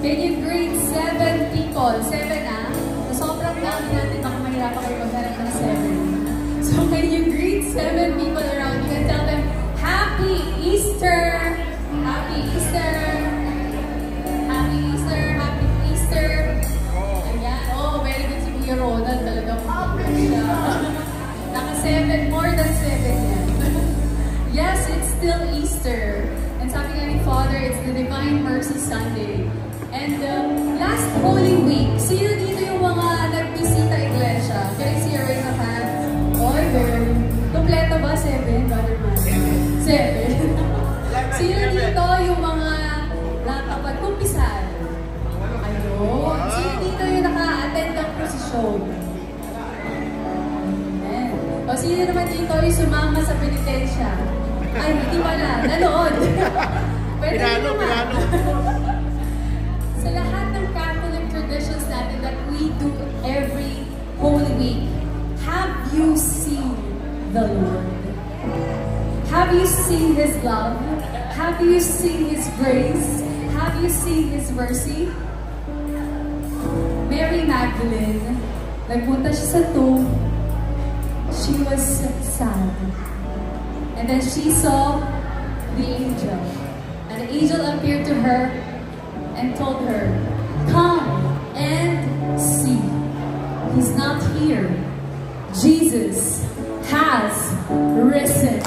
Can you greet 7 people? 7 ah? So, sobrang dami natin, baka mahirapan kayo maghanap ng 7. So can you greet 7 people around you and tell them, Happy Easter! Happy Easter! Happy Easter! Happy Easter! Ayan. Oh, very good si Kuya Ronald. Talagang siya. Naka 7, more than 7 yan. Yes, it's still Easter. And sabi nga ni Father, it's the Divine Mercy Sunday. And last Holy Week, sino dito yung mga nagbisita iglesia? Can I see a raise of hands? Oy, very. Kompleto ba? 7, Brother Man? 7. Sino dito yung mga nakapag-kumpisal? Ayun. Sino dito yung naka-attend ng prosesyon? Amen. O sino naman dito yung sumama sa penitensya? Ay, hindi pala. Nanood. Pwede naman. Sa lahat ng Catholic traditions natin that we do every Holy Week, have you seen the Lord? Have you seen His love? Have you seen His grace? Have you seen His mercy? Mary Magdalene, nagpunta siya sa tomb. She was sad. And then she saw the angel. And the angel appeared to her and told her, come and see. He's not here. Jesus has risen.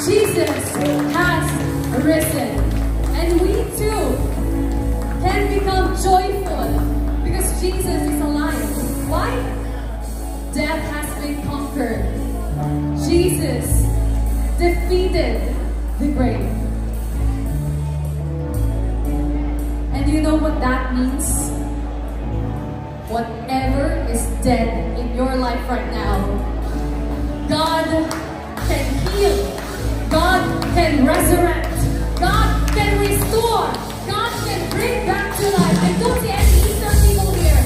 Jesus has risen. And we too can become joyful because Jesus is alive. Why? Death has been conquered. Jesus defeated the grave. And you know what that means? Whatever is dead in your life right now, God can heal. God can resurrect. God can restore. God can bring back to life. I don't see any Easter people here.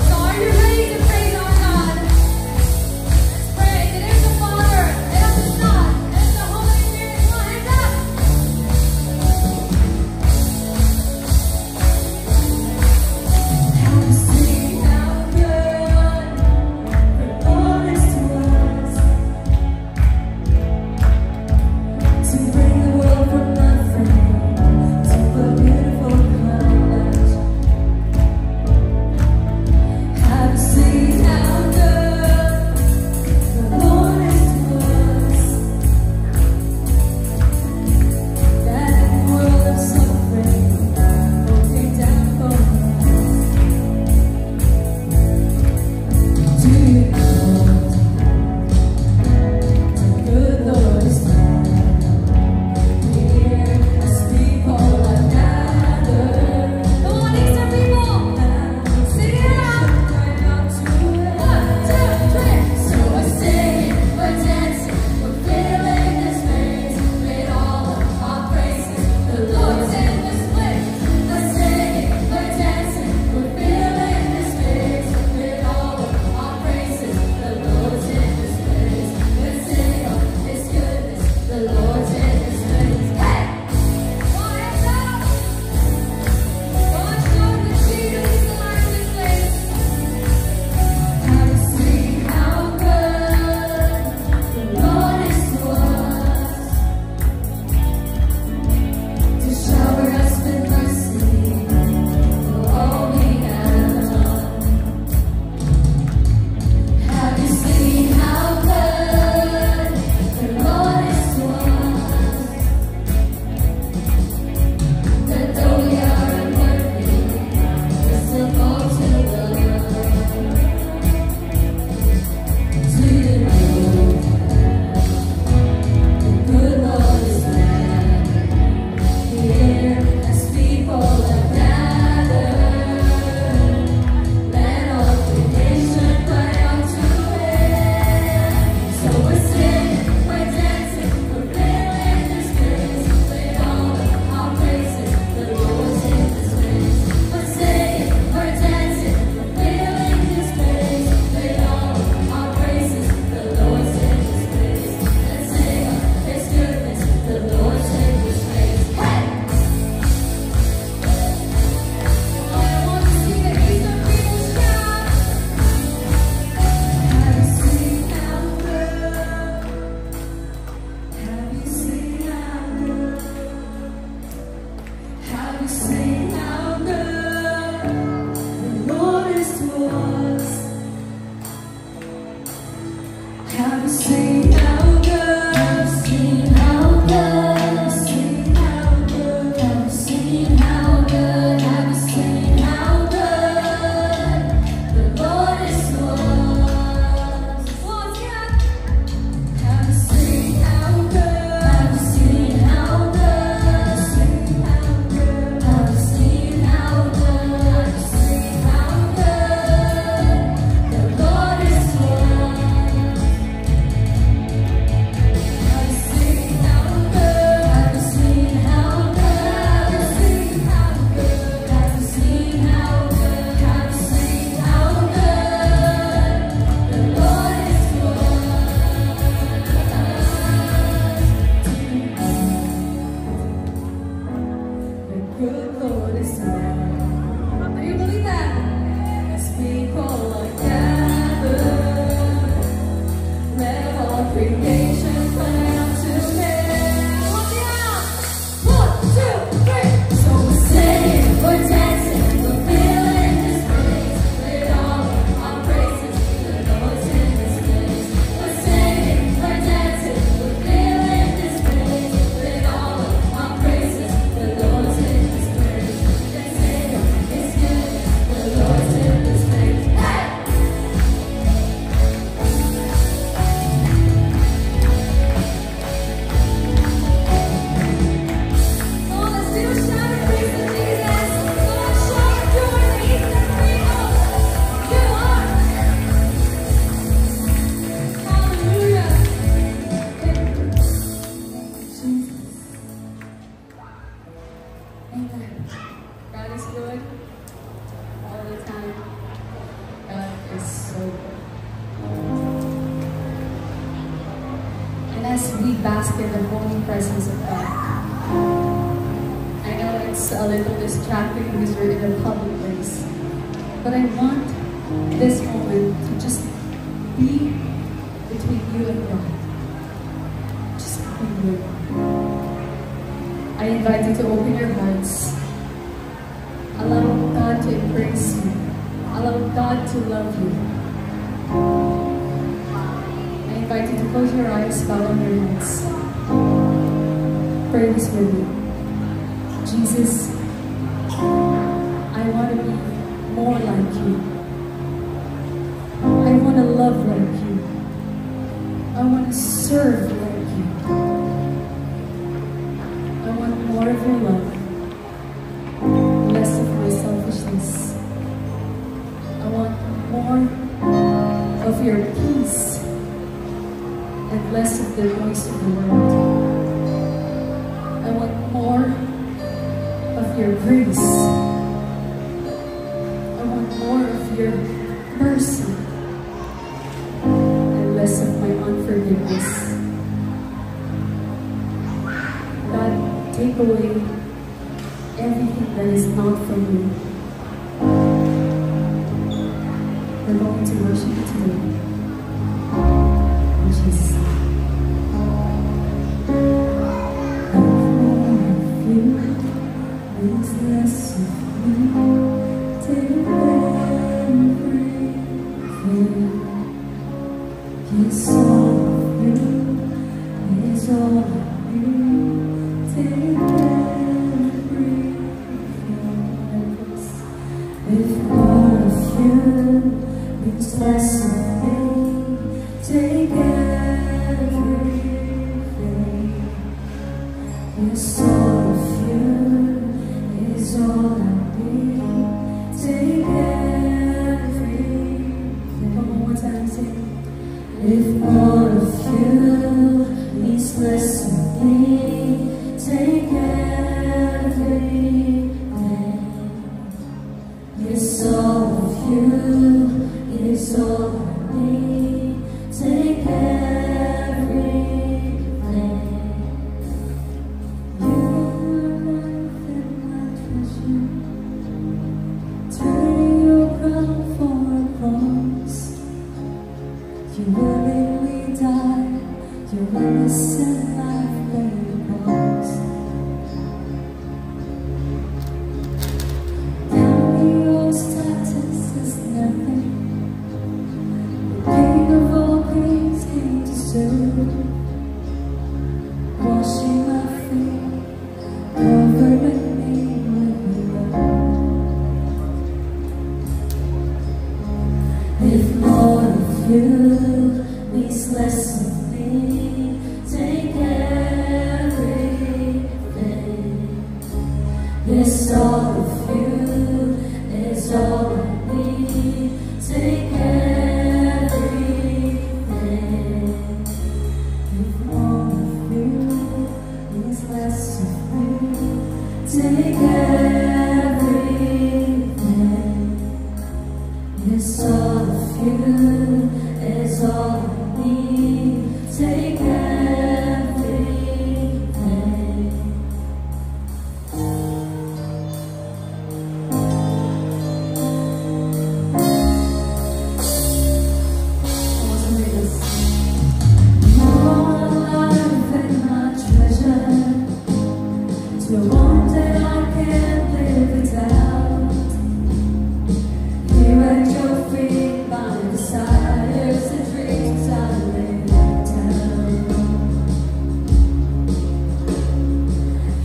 So are you ready to praise our God? Let's pray. In the name of the Father, and of the Son, and of the Holy Spirit. Come on, hands up. How sweet, how good the Lord is to us. To bring Amen. God is good all the time. God is so good. And as we bask in the holy presence of God, I know it's a little distracting because we're in a public place, but I want this moment to just be between you and God. Just between you and God. I invite you to open your hearts. Allow God to embrace you. Allow God to love you. I invite you to close your eyes, bow on your heads. Pray this with me. Jesus, I want to be more like you. I want to love like you. I want to serve like you. I want more of your love, less of my selfishness. I want more of your peace and less of the noise of the world. I want more of your grace. I want more of your mercy and less of my unforgiveness. God, take away everything that is not from you. We're going to worship you today. In Jesus' name. Less of me, take everything. Yes, all of you is all I need. Take everything. If more of you means less of me, take everything. Yes, all of you is all I need. Take everything. Come on, one time, sing. If all of you means less of me, take everything. Yes, all of you is all I need. Take everything. You willingly died, your innocent life paid the price. Down your status is nothing. The King of all kings came to serve, washing my feet, covering me with love. If more of you means less of me, take everything. Yes, all of you is all I need. Take everything. If more of you means less of me, take everything. Yes, all of you is all I need. Take everything. I want to read this. Your life and my treasure, to one that I can't live without. Here at your feet, my desires and dreams I lay down.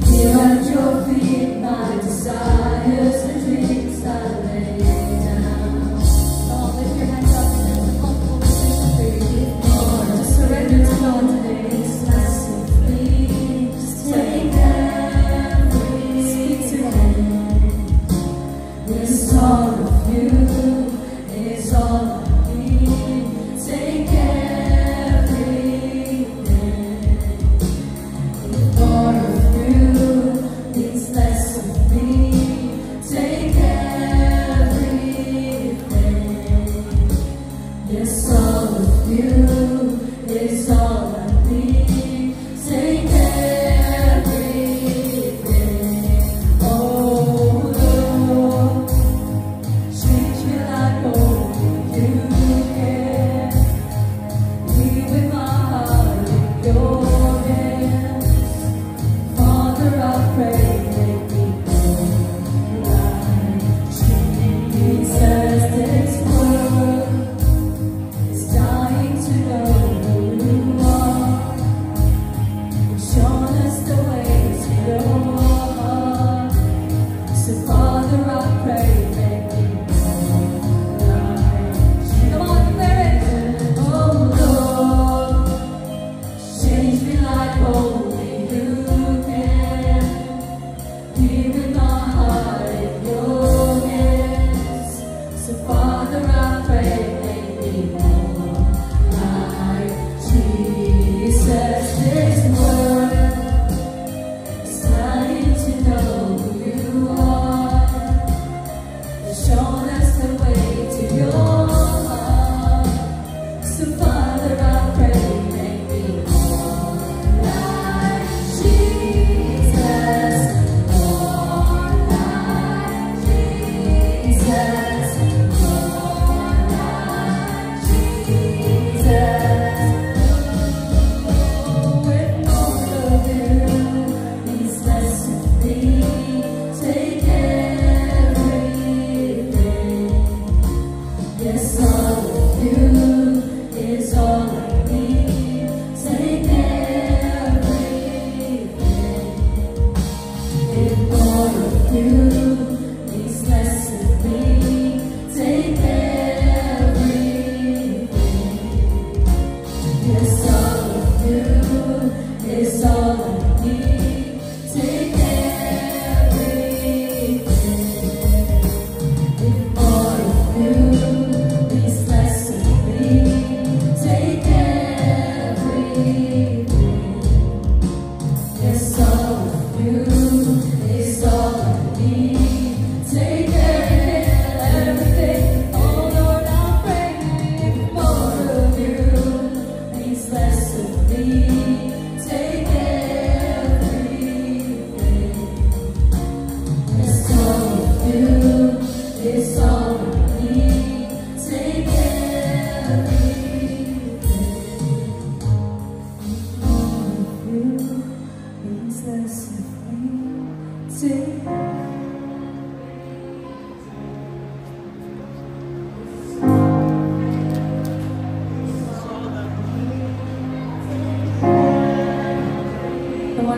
Here at your feet, my desires and dreams I lay down. Come on, lift your hands up in a comfortable position for you. Lord, just surrender to God today. It's less of me. Just take everything. Speak to Him.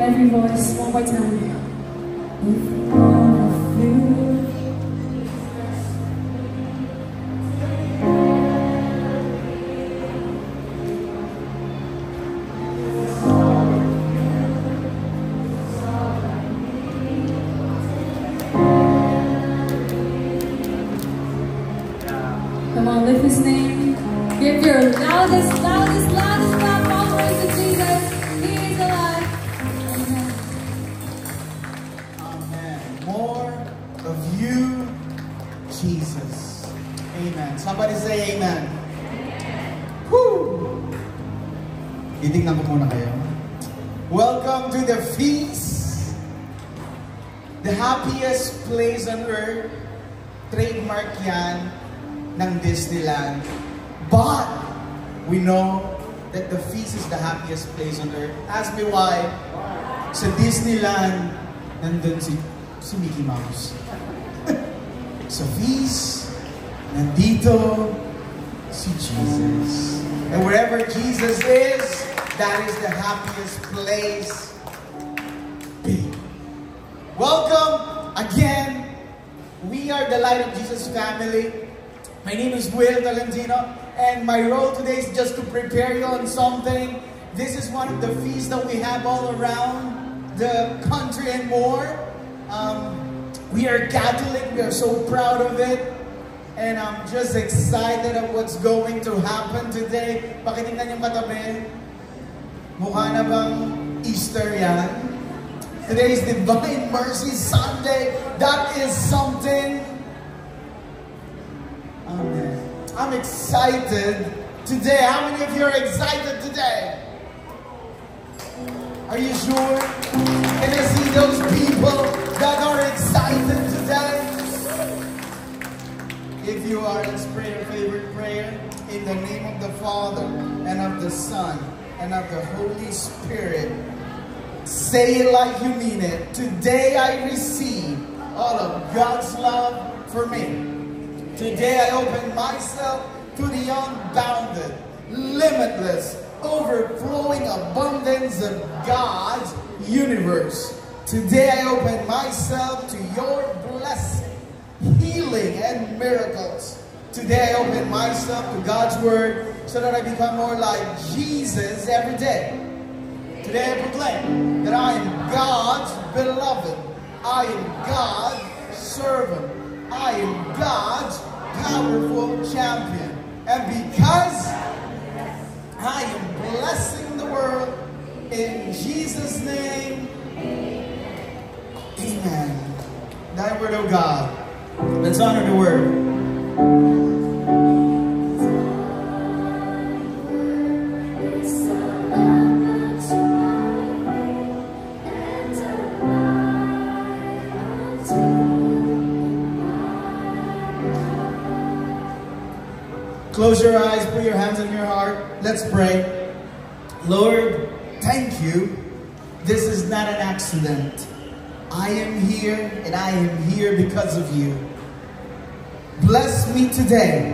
Every voice, one more time. With all of you. Come on, lift his name. Give your loudest clap offering to Jesus. He is alive. More of you, Jesus. Amen. Somebody say amen. Woo! Titignan ko muna kayo. Welcome to the feast. The happiest place on earth. Trademark yan ng Disneyland. But we know that the feast is the happiest place on earth. Ask me why. Sa Disneyland, nandun si Mickey Mouse. Sa feast, nandito si Jesus. And wherever Jesus is, that is the happiest place. Be. Welcome again. We are the Light of Jesus family. My name is Will Tolentino, and my role today is just to prepare you on something. This is one of the feasts that we have all around the country and more. We are Catholic, we are so proud of it, and I'm just excited of what's going to happen today. Pakitingnan yung katabi. Mukha na bang Easter yan? Today is Divine Mercy Sunday. That is something. Amen. I'm excited today. How many of you are excited today? Are you sure? Can I see those people that are excited today? If you are, let's pray your favorite prayer. In the name of the Father, and of the Son, and of the Holy Spirit. Say it like you mean it. Today I receive all of God's love for me. Today I open myself to the unbounded, limitless, overflowing abundance of God's universe. Today I open myself to your blessing, healing, and miracles. Today I open myself to God's word so that I become more like Jesus every day. Today I proclaim that I am God's beloved. I am God's servant. I am God's powerful champion. And because I am blessing the world in Jesus' name, amen. Thy word, O God. Let's honor the word. Close your eyes, put your hands on your heart. Let's pray. Lord, thank you. This is not an accident. I am here, and I am here because of you. Bless me today,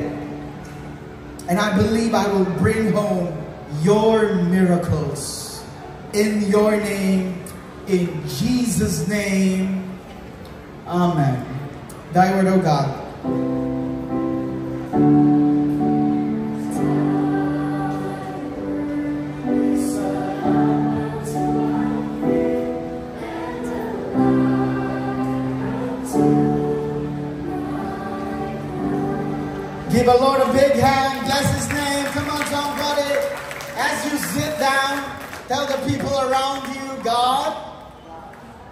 and I believe I will bring home your miracles. In your name, in Jesus' name, Amen. Thy word, O God. Give the Lord a big hand. Bless His name. Come on, somebody. As you sit down, tell the people around you, God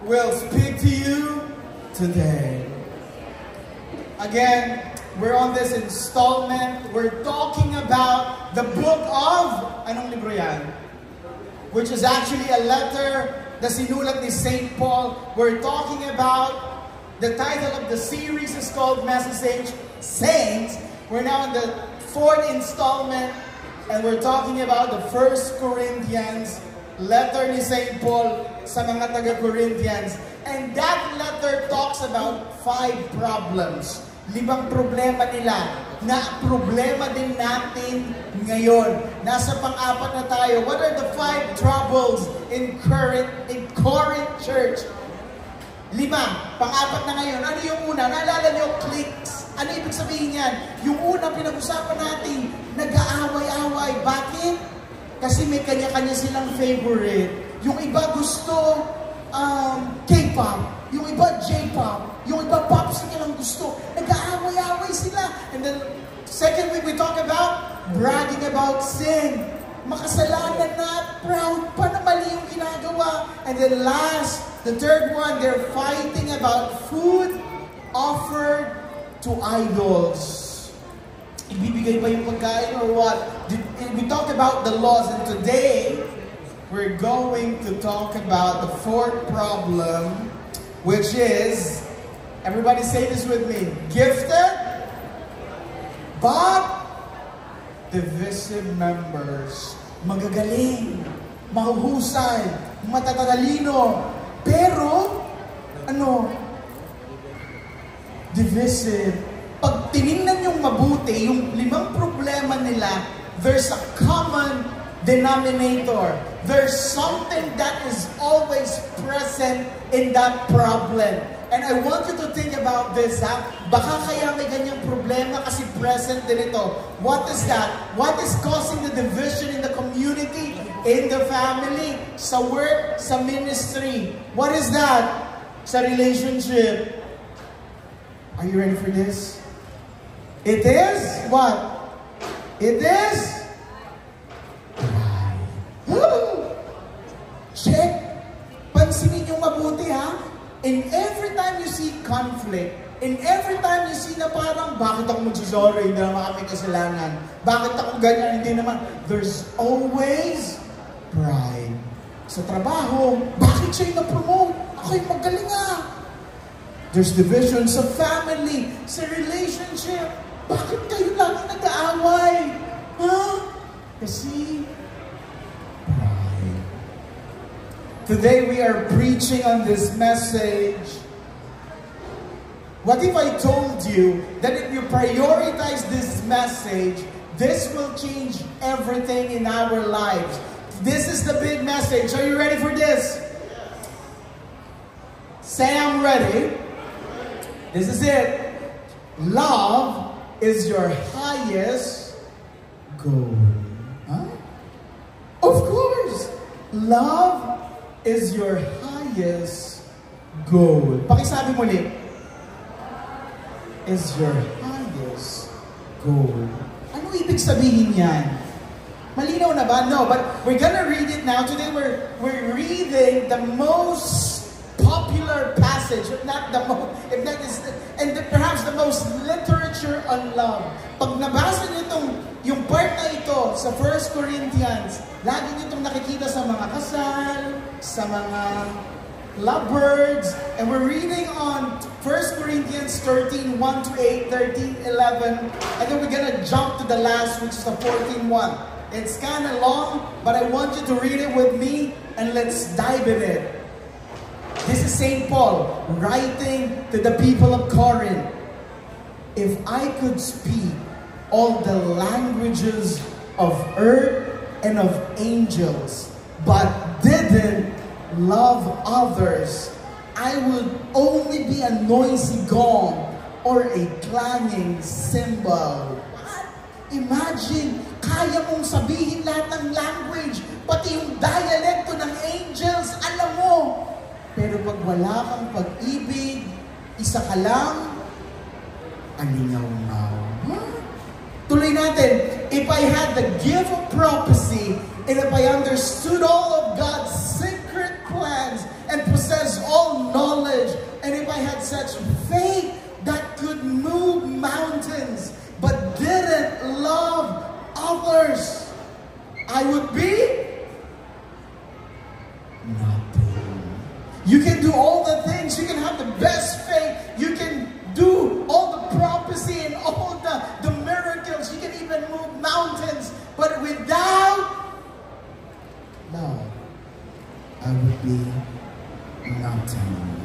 will speak to you today. Again, we're on this installment. We're talking about the book of, anong libro yan? Which is actually a letter na sinulat ni St. Paul. We're talking about, the title of the series is called Message Saints. We're now in the 4th installment, and we're talking about the 1 Corinthians, letter ni St. Paul sa mga taga-Corinthians. And that letter talks about 5 problems. 5 problema nila, na problema din natin ngayon. Nasa pang-4 na tayo. What are the 5 troubles in Corinth Church? 5. Pang-4 na ngayon. Ano yung una? Naalala niyo, cliques. Ano ibig sabihin yan? Yung una pinag-usapan natin, nag-aaway-away. Bakit? Kasi may kanya-kanya silang favorite. Yung iba gusto K-pop. Yung iba J-pop. Yung iba popsicle ang gusto. Nag-aaway-away sila. And then, second week we talk about bragging about sin. Makasalanan na, proud pa na mali yung ginagawa. And then last, the third one, they're fighting about food offered to idols. Ibibigay ba yung pagkain or what? We talked about the laws, and today, we're going to talk about the 4th problem, which is, everybody say this with me, gifted, but divisive members. Magagaling, mahuhusay, matatatalino, pero, divisive. Pag tinignan yung mabuti, yung 5 problema nila, there's a common denominator. There's something that is always present in that problem. And I want you to think about this, ha? Baka kaya may ganyang problema kasi present din ito. What is that? What is causing the division in the community, in the family, sa work, sa ministry? What is that? Sa relationship. Are you ready for this? It is what? It is check. Pansinin yung mabuti, ha? In every time you see conflict, in every time you see na parang, bakit ako magsusorry, hindi naman kami kasalanan, bakit ako ganyan, hindi naman, there's always pride. Sa trabaho, bakit siya yung na-promote? Ako yung magaling, ha? There's division sa family, sa relationship. Bakit kayo lagi nag-aaway? Ha? Kasi, pride. Today we are preaching on this message. What if I told you that if you prioritize this message, this will change everything in our lives? This is the big message. Are you ready for this? Say I'm ready. This is it. Love is your highest goal. Huh? Of course. Love is your highest goal. Pakisabi mo ulit. Is your highest goal. Ano ibig sabihin yan? Malinaw na ba? No, but we're gonna read it now. Today we're reading the most popular passage, if not the most, perhaps the most literature on love. Pag nabasa niyo yung part na ito sa 1 Corinthians, lagi niyo itong nakikita sa mga kasal, sa mga lovebirds, and we're reading on 1 Corinthians 13, 1 to 8, 13, 11, and then we're gonna jump to the last, which is the 14 one. It's kind of long, but I want you to read it with me, and let's dive in it. This is St. Paul writing to the people of Corinth. If I could speak all the languages of earth and of angels, but didn't love others, I would only be a noisy gong or a clanging cymbal. What? Imagine, kaya mong sabihin lahat ng language, pati yung dialecto ng angels, alam mo. Pero pag wala kang pag-ibig, isa ka lang, alingaw-ngaw. Tuloy natin, if I had the gift of prophecy, and if I understood all of God's secret plans, and possessed all knowledge, and if I had such faith that could move mountains, but didn't love others, I would be nothing. You can do all the things, you can have the best faith, you can do all the prophecy and all the miracles, you can even move mountains, but without love, I would be nothing.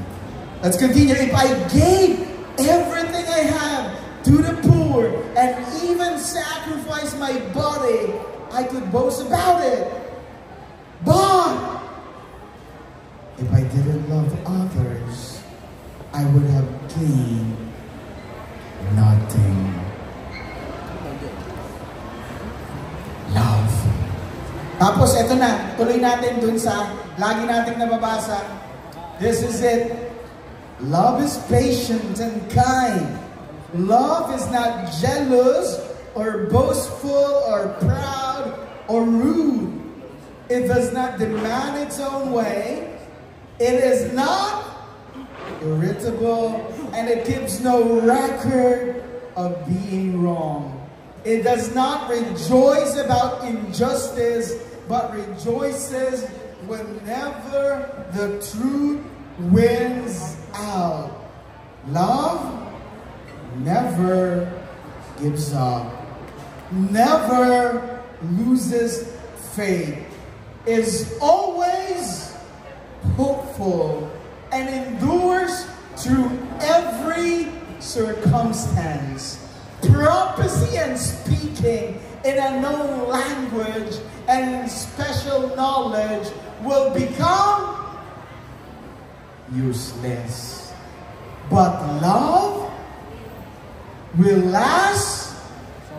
Let's continue. If I gave everything I have to the poor and even sacrifice my body, I could boast about it. But if I didn't love others, I would have gained nothing. Love. Tapos eto na, tuloy natin dun sa lagi nating nababasa. This is it. Love is patient and kind. Love is not jealous or boastful or proud or rude. It does not demand its own way. It is not irritable, and it keeps no record of being wrong. It does not rejoice about injustice, but rejoices whenever the truth wins out. Love never gives up, never loses faith, is always hopeful, and endures through every circumstance. Prophecy and speaking in a known language and special knowledge will become useless. But love will last,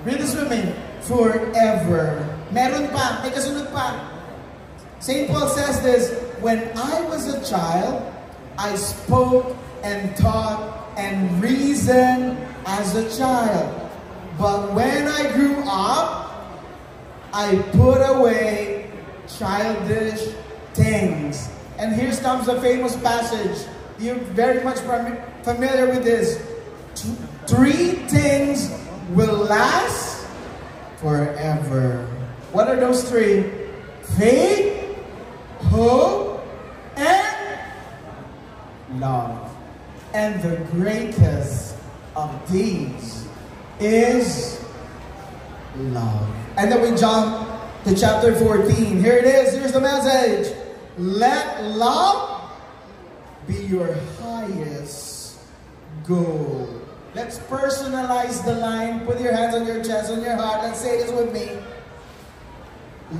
read this with me, forever. Meron pa, may kasunod pa. St. Paul says this, when I was a child, I spoke and taught and reasoned as a child. But when I grew up, I put away childish things. And here comes the famous passage. You're very much familiar with this. 3 things will last forever. What are those 3? Faith, hope, and love. And the greatest of these is love. And then we jump to chapter 14. Here it is. Here's the message. Let love be your highest goal. Let's personalize the line. Put your hands on your chest, on your heart. Let's say this with me.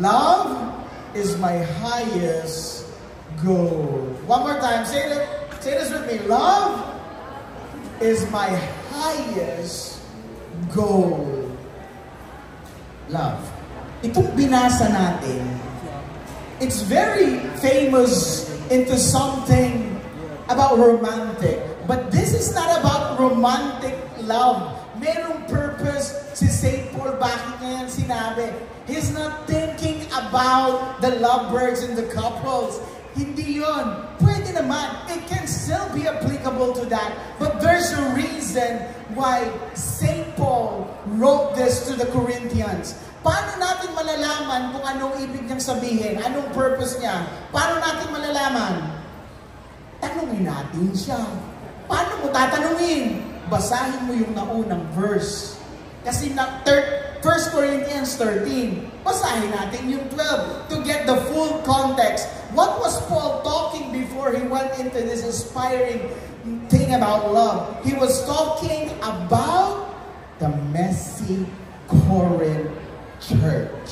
Love is my highest goal. One more time. Say this with me. Love is my highest goal. Love. Itong binasa natin, it's very famous into something about romantic. But this is not about romantic love. Merong purpose si St. Paul, bakit niya yan sinabi? He's not thinking about the lovebirds and the couples. Hindi yun. Pwede naman. It can still be applicable to that. But there's a reason why St. Paul wrote this to the Corinthians. Paano natin malalaman kung anong ibig niyang sabihin? Anong purpose niya? Paano natin malalaman? Tanungin natin siya. Paano mo tatanungin? Basahin mo yung naunang verse. Kasi 1 Corinthians 13, basahin natin yung 12 to get the full context. What was Paul talking before he went into this inspiring thing about love? He was talking about the messy Corinth church.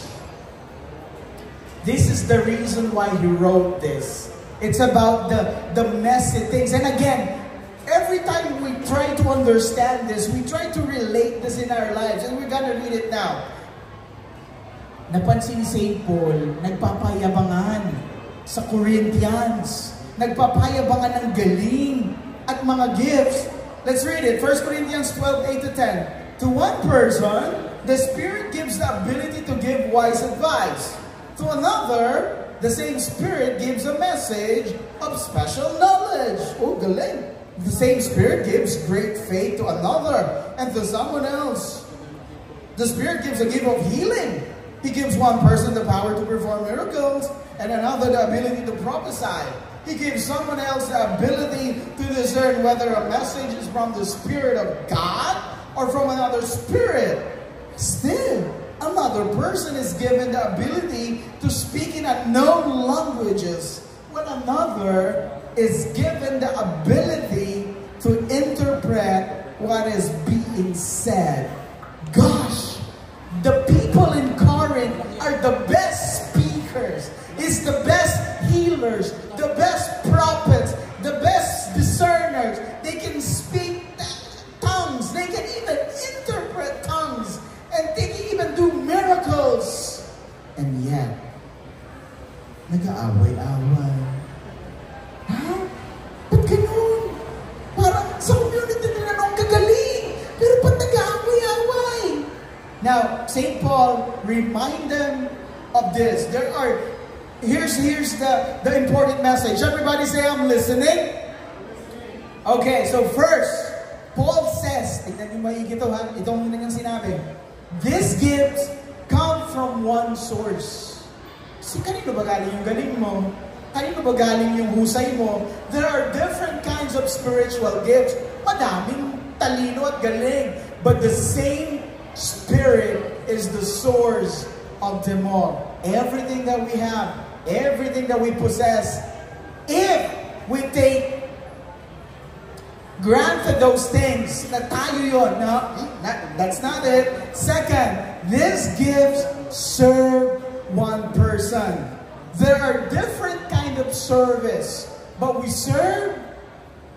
This is the reason why he wrote this. It's about the messy things. And again, every time we try to understand this, we try to relate this in our lives. And we're gonna read it now. Napansin ni St. Paul, nagpapayabangan sa Corinthians. Nagpapayabangan ng galing at mga gifts. Let's read it. 1 Corinthians 12:8-10. To one person, the Spirit gives the ability to give wise advice. To another, the same Spirit gives a message of special knowledge. Oh, galing. The same Spirit gives great faith to another, and to someone else, the Spirit gives a gift of healing. He gives one person the power to perform miracles, and another the ability to prophesy. He gives someone else the ability to discern whether a message is from the Spirit of God or from another spirit. Still, another person is given the ability to speak in unknown languages, when another is given the ability to interpret what is being said. Gosh, the people in Corinth are the best speakers, is the best healers, the best prophets, the best discerners. They can speak tongues, they can even interpret tongues, and they can even do miracles. And yet, nag-aaway-away. Ha? Ba't ganun? Parang sa community nila nung kagaling, pero ba't nag-aaway-away? Now, St. Paul remind them of this. Here's the important message. Everybody say, I'm listening. Okay, so first, Paul says, tignan niyo maigi ito ha, itong nang sinabi, these gifts come from one source. So, kanino ba galing yung galing mo? Kanino ba galing yung husay mo? There are different kinds of spiritual gifts. Madaming talino at galing. But the same Spirit is the source of them all. Everything that we have, everything that we possess, if we take granted those things, na tayo yun, no? That's not it. Second, these gifts serve one person. There are different kind of service, but we serve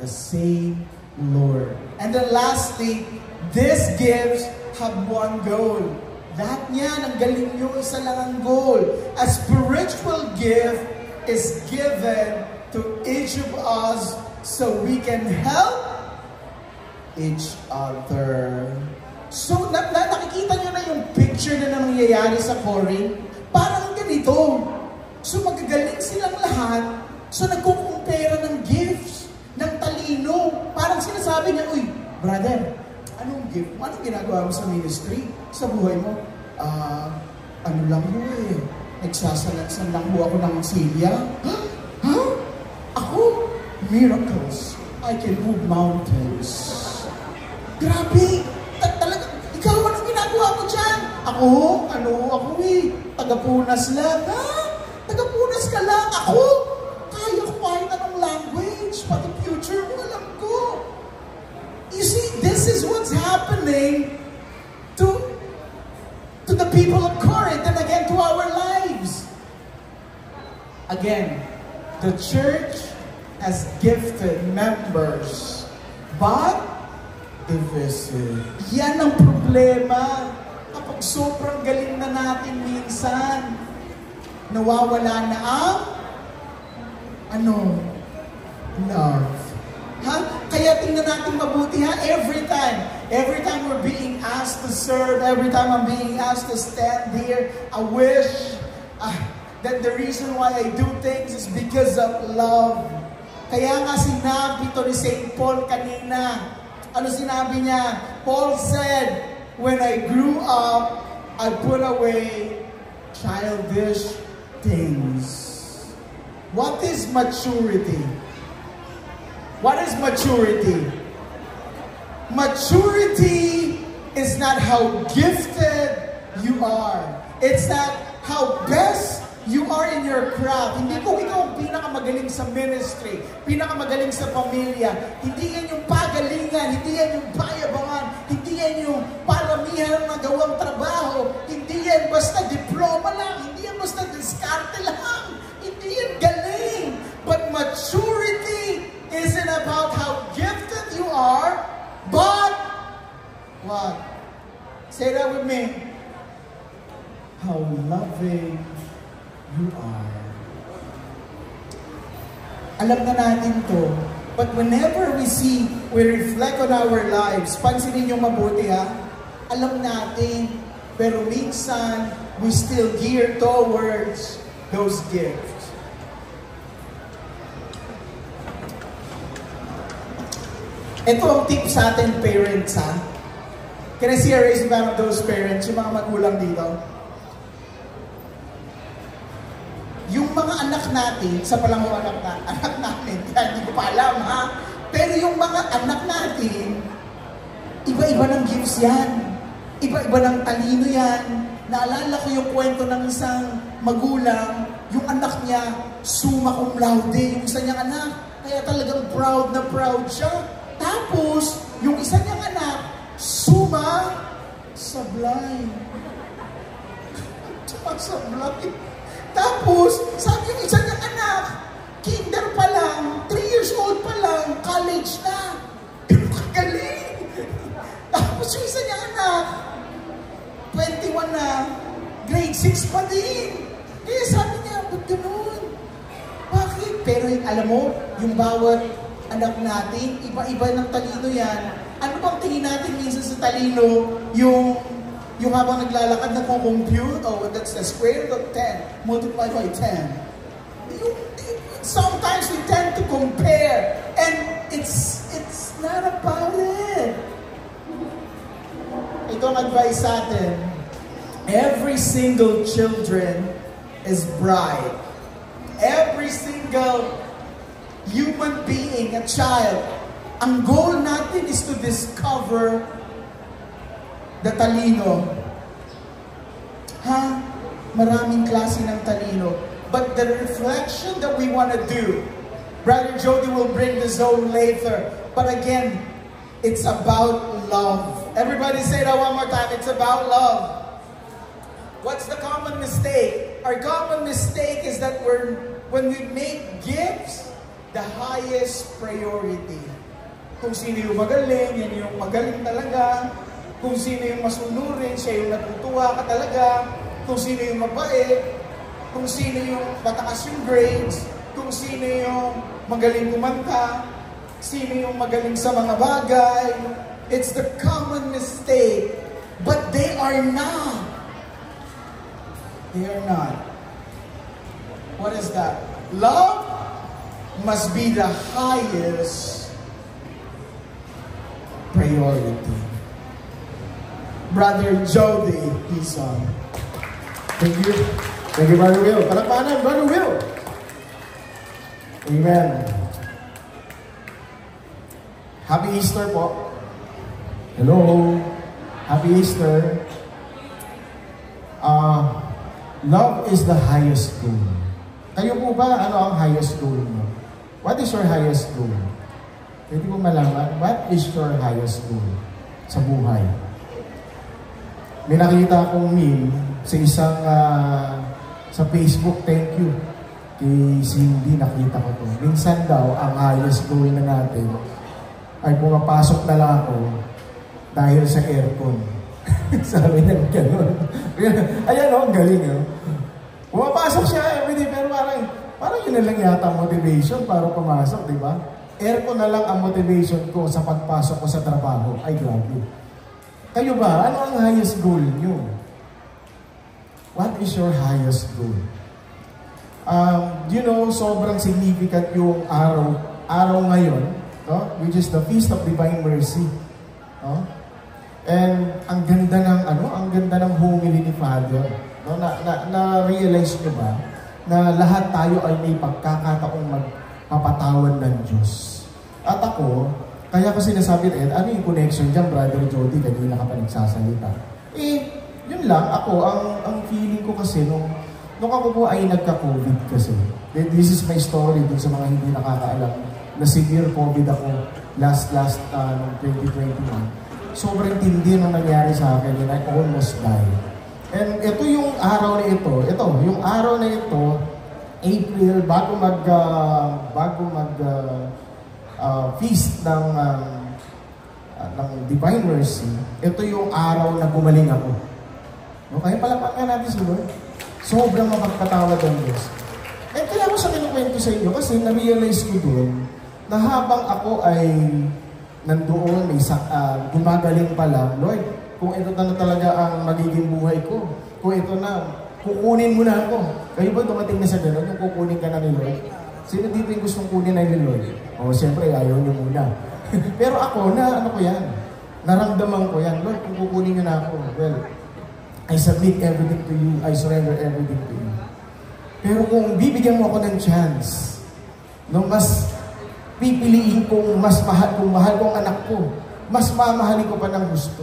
the same Lord. And then lastly, these gifts have one goal. Lahat niyan, ang galing nyo, isa lang ang goal. A spiritual gift is given to each of us so we can help each other. So, nakikita nyo na yung picture na nangyayari sa Corinth. Parang ganito. So, magagaling silang lahat. So, nagkukumpera ng gifts, ng talino. Parang sinasabi niya, uy, brother, anong gift? Anong ginagawa mo sa ministry? Sa buhay mo? Ano lang mo eh. Nagsasalansan lang mo ako ng silya. Ha? Ako? Miracles. I can move mountains. Grabe! Talaga, ikaw anong ginagawa mo dyan? Ako eh. Tagapunas lang. Ha? Tagapunas ka lang. Ako? Kaya ko kahit anong language. Pati future mo alam ko. You see, this is what's happening to the people of Corinth and again to our lives. Again, the church has gifted members, but divisive. Yan ang problema. Kapag sobrang galing na natin minsan, nawawala na ang love. Ha? Kaya tingnan natin mabuti ha, every time we're being asked to serve, every time I'm being asked to stand here, I wish that the reason why I do things is because of love. Kaya nga sinabi to ni St. Paul kanina. Ano sinabi niya? Paul said, when I grew up, I put away childish things. What is maturity? What is maturity? Maturity is not how gifted you are. It's not how best you are in your craft. Hindi kung ikaw ang pinakamagaling sa ministry, pinakamagaling sa pamilya. Hindi yan yung pagalingan, hindi yan yung payabangan, hindi yan yung paramihan ng nagawang trabaho, hindi yan basta diploma lang, hindi yan basta diskarte lang, hindi yan galing. But maturity isn't about how gifted you are, but what? Say that with me. How loving you are. Alam na natin to. But whenever we reflect on our lives, pansinin nyo mabuti ha, alam natin, pero minsan, we still gear towards those gifts. Ito ang tip sa atin, parents ha. Can I see a raise one of those parents, yung mga magulang dito? Yung mga anak natin, sa palang anak namin, kaya hindi ko pa alam ha, pero yung mga anak natin, iba-iba ng gifts yan. Iba-iba ng talino yan. Naalala ko yung kwento ng isang magulang, yung anak niya, summa cum laude, yung isa niyang anak. Kaya talagang proud na proud siya. Tapos, yung isa niyang anak, summa sublime. Summa sublime. Tapos, sabi yung isa niyang anak, kinder pa lang, 3 years old pa lang, college na. Pero kagaling. Tapos yung isa niyang anak, 21 na, grade 6 pa din. Kaya sabi niya, ba't ganun? Bakit? Pero alam mo, yung bawat anak natin, iba-iba ng talino yan. Ano bang tingin natin minsan sa talino? Yung habang naglalakad na compute, oh, that's the square root of 10, multiply by 10. Sometimes we tend to compare, and it's not about it. Ito ang advice sa atin. Every single children is bright. Every single human being, a child, ang goal natin is to discover the talino. Ha? Maraming klase ng talino. But the reflection that we want to do, Brother Jody will bring the zone later. But again, it's about love. Everybody say that one more time. It's about love. What's the common mistake? Our common mistake is that when we make gifts the highest priority. Kung sino yung magaling, yan yung magaling talaga. Kung sino yung masunurin, siya yung natutuwa ka talaga. Kung sino yung mabait, kung sino yung matakas yung grades, kung sino yung magaling kumanta, sino yung magaling sa mga bagay. It's the common mistake. But they are not. They are not. What is that? Love must be the highest priority. Brother Jody, he's on. Thank you. Thank you, Brother Will. Palakpanan, Brother Will. Amen. Happy Easter po. Hello. Happy Easter. Love is the highest goal. Kayo po ba, ano ang highest goal mo? What is your highest goal? Pwede mo malaman, what is your highest goal sa buhay? May nakita akong meme sa isang, sa Facebook, thank you, kay Cindy, nakita ko to. Minsan daw, ang highest goal na natin ay pumapasok na lang ako dahil sa aircon. Sabi niya gano'n. Ayan o, ang galing o. Pumapasok siya everyday, pero parang yun na lang yata motivation para pumasok, di ba? Aircon na lang ang motivation ko sa pagpasok ko sa trabaho. Ay, grabe. Kayo ba? Ano ang highest goal nyo? What is your highest goal? You know, sobrang significant yung araw ngayon, no? Which is the Feast of Divine Mercy. No? And ang ganda ng homily ni Father. No? Na-realize nyo ba na lahat tayo ay may pagkakataong magpapatawan ng Diyos. At ako, kaya ko sinasabi rin, ano yung connection dyan, Brother Jody, kanina ka pa nagsasalita. Yun lang, ako, ang feeling ko kasi, nung ako po ay nagka-COVID kasi. This is my story dun sa mga hindi nakakaalam, na severe COVID ako last 2021. Sobrang tindi nung nangyari sa akin, and I almost died. And ito yung araw na ito, yung araw na ito, April, bago feast ng Divine Mercy, ito yung araw na gumaling ako. No, kaya palapakan natin si Lord. Sobrang mapagpatawad ang Diyos. Eh, kaya ako sa kinukwento sa inyo kasi na-realize ko doon na habang ako ay nandoon, gumagaling pa lang, Lord, kung ito na talaga ang magiging buhay ko, kung ito na, kukunin mo na ako. Kayo ba dumating na sa gano'n, yung kukunin ka na ni Lord? Sino dito yung gustong kunin na ni Lord? O, siyempre, ayaw niyo muna. Pero ako, ano ko yan? Naramdaman ko yan. Lord, kung kukunin niyo na ako, well, I submit everything to you. I surrender everything to you. Pero kung bibigyan mo ako ng chance, no, mas pipiliin kong mas mahal, kung mahal ko ang anak ko, mas mamahalin ko pa ng gusto.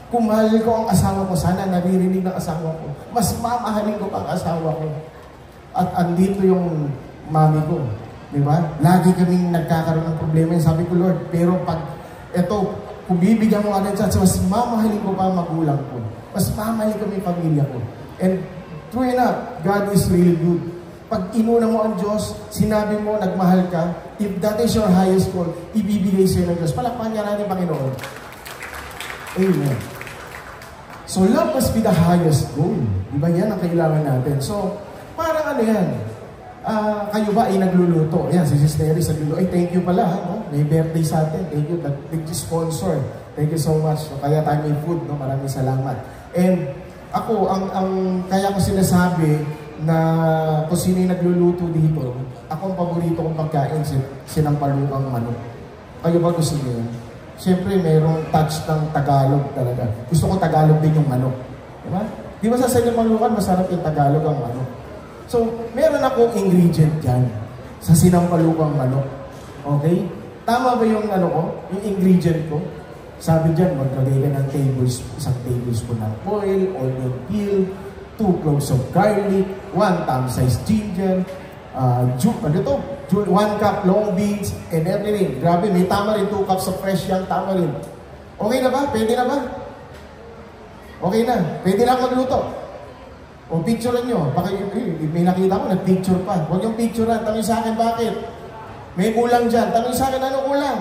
Kung mahal ko ang asawa ko, sana naririnig ng asawa ko, mas mamahalin ko pa ang asawa ko. At andito yung mami ko. Di ba? Lagi kaming nagkakaroon ng problema. Sabi ko, Lord, pero pag eto, kung bibigyan mo ka ng chance, mas mamahalin ko pa ang magulang ko. Mas mamahalin ko yung pamilya ko. And true enough, God is really good. Pag inuna mo ang Diyos, sinabi mo, nagmahal ka, if that is your highest goal, ibibigay sa'yo ng Diyos. Palakpakan niya natin, Panginoon. Amen. So, love must be the highest goal. Diba yan ang kailangan natin? So, parang ano yan? Kayo ba ay nagluluto? Ayan, si Sister Eris nagluluto. Ay, thank you pala. No? May birthday sa atin. Thank you. Thank you, sponsor. Thank you so much. So, kaya tayo may food. No? Maraming salamat. And ako, kaya ko sinasabi na kung sino yung nagluluto dito, ako ang paborito kong pagkain, sinampalukang manok. Kayo ba gusto niyo yun? Siyempre, mayroong touch ng Tagalog talaga. Gusto ko Tagalog din yung manok. Diba? Di ba sa sinampalukan, masarap yung Tagalog ang manok? So, meron akong ingredient dyan sa sinampalukang manok. Okay? Tama ba yung yung ingredient ko? Sabi dyan, maglagay ka ng isang tablespoon ng oil, onion peel, 2 cloves of garlic, 1 thumb-sized ginger, 1 cup long beans, and everything. Grabe, may tamarind, 2 cups of fresh young tamarind. Okay na ba? Pwede na ba? Okay na. Pwede na magluto. O picturean nyo. Baka may nakita ko, nag-picture pa. Huwag yung picturean. Tanong sa akin, bakit? May kulang dyan. Tanong sa akin, ano kulang?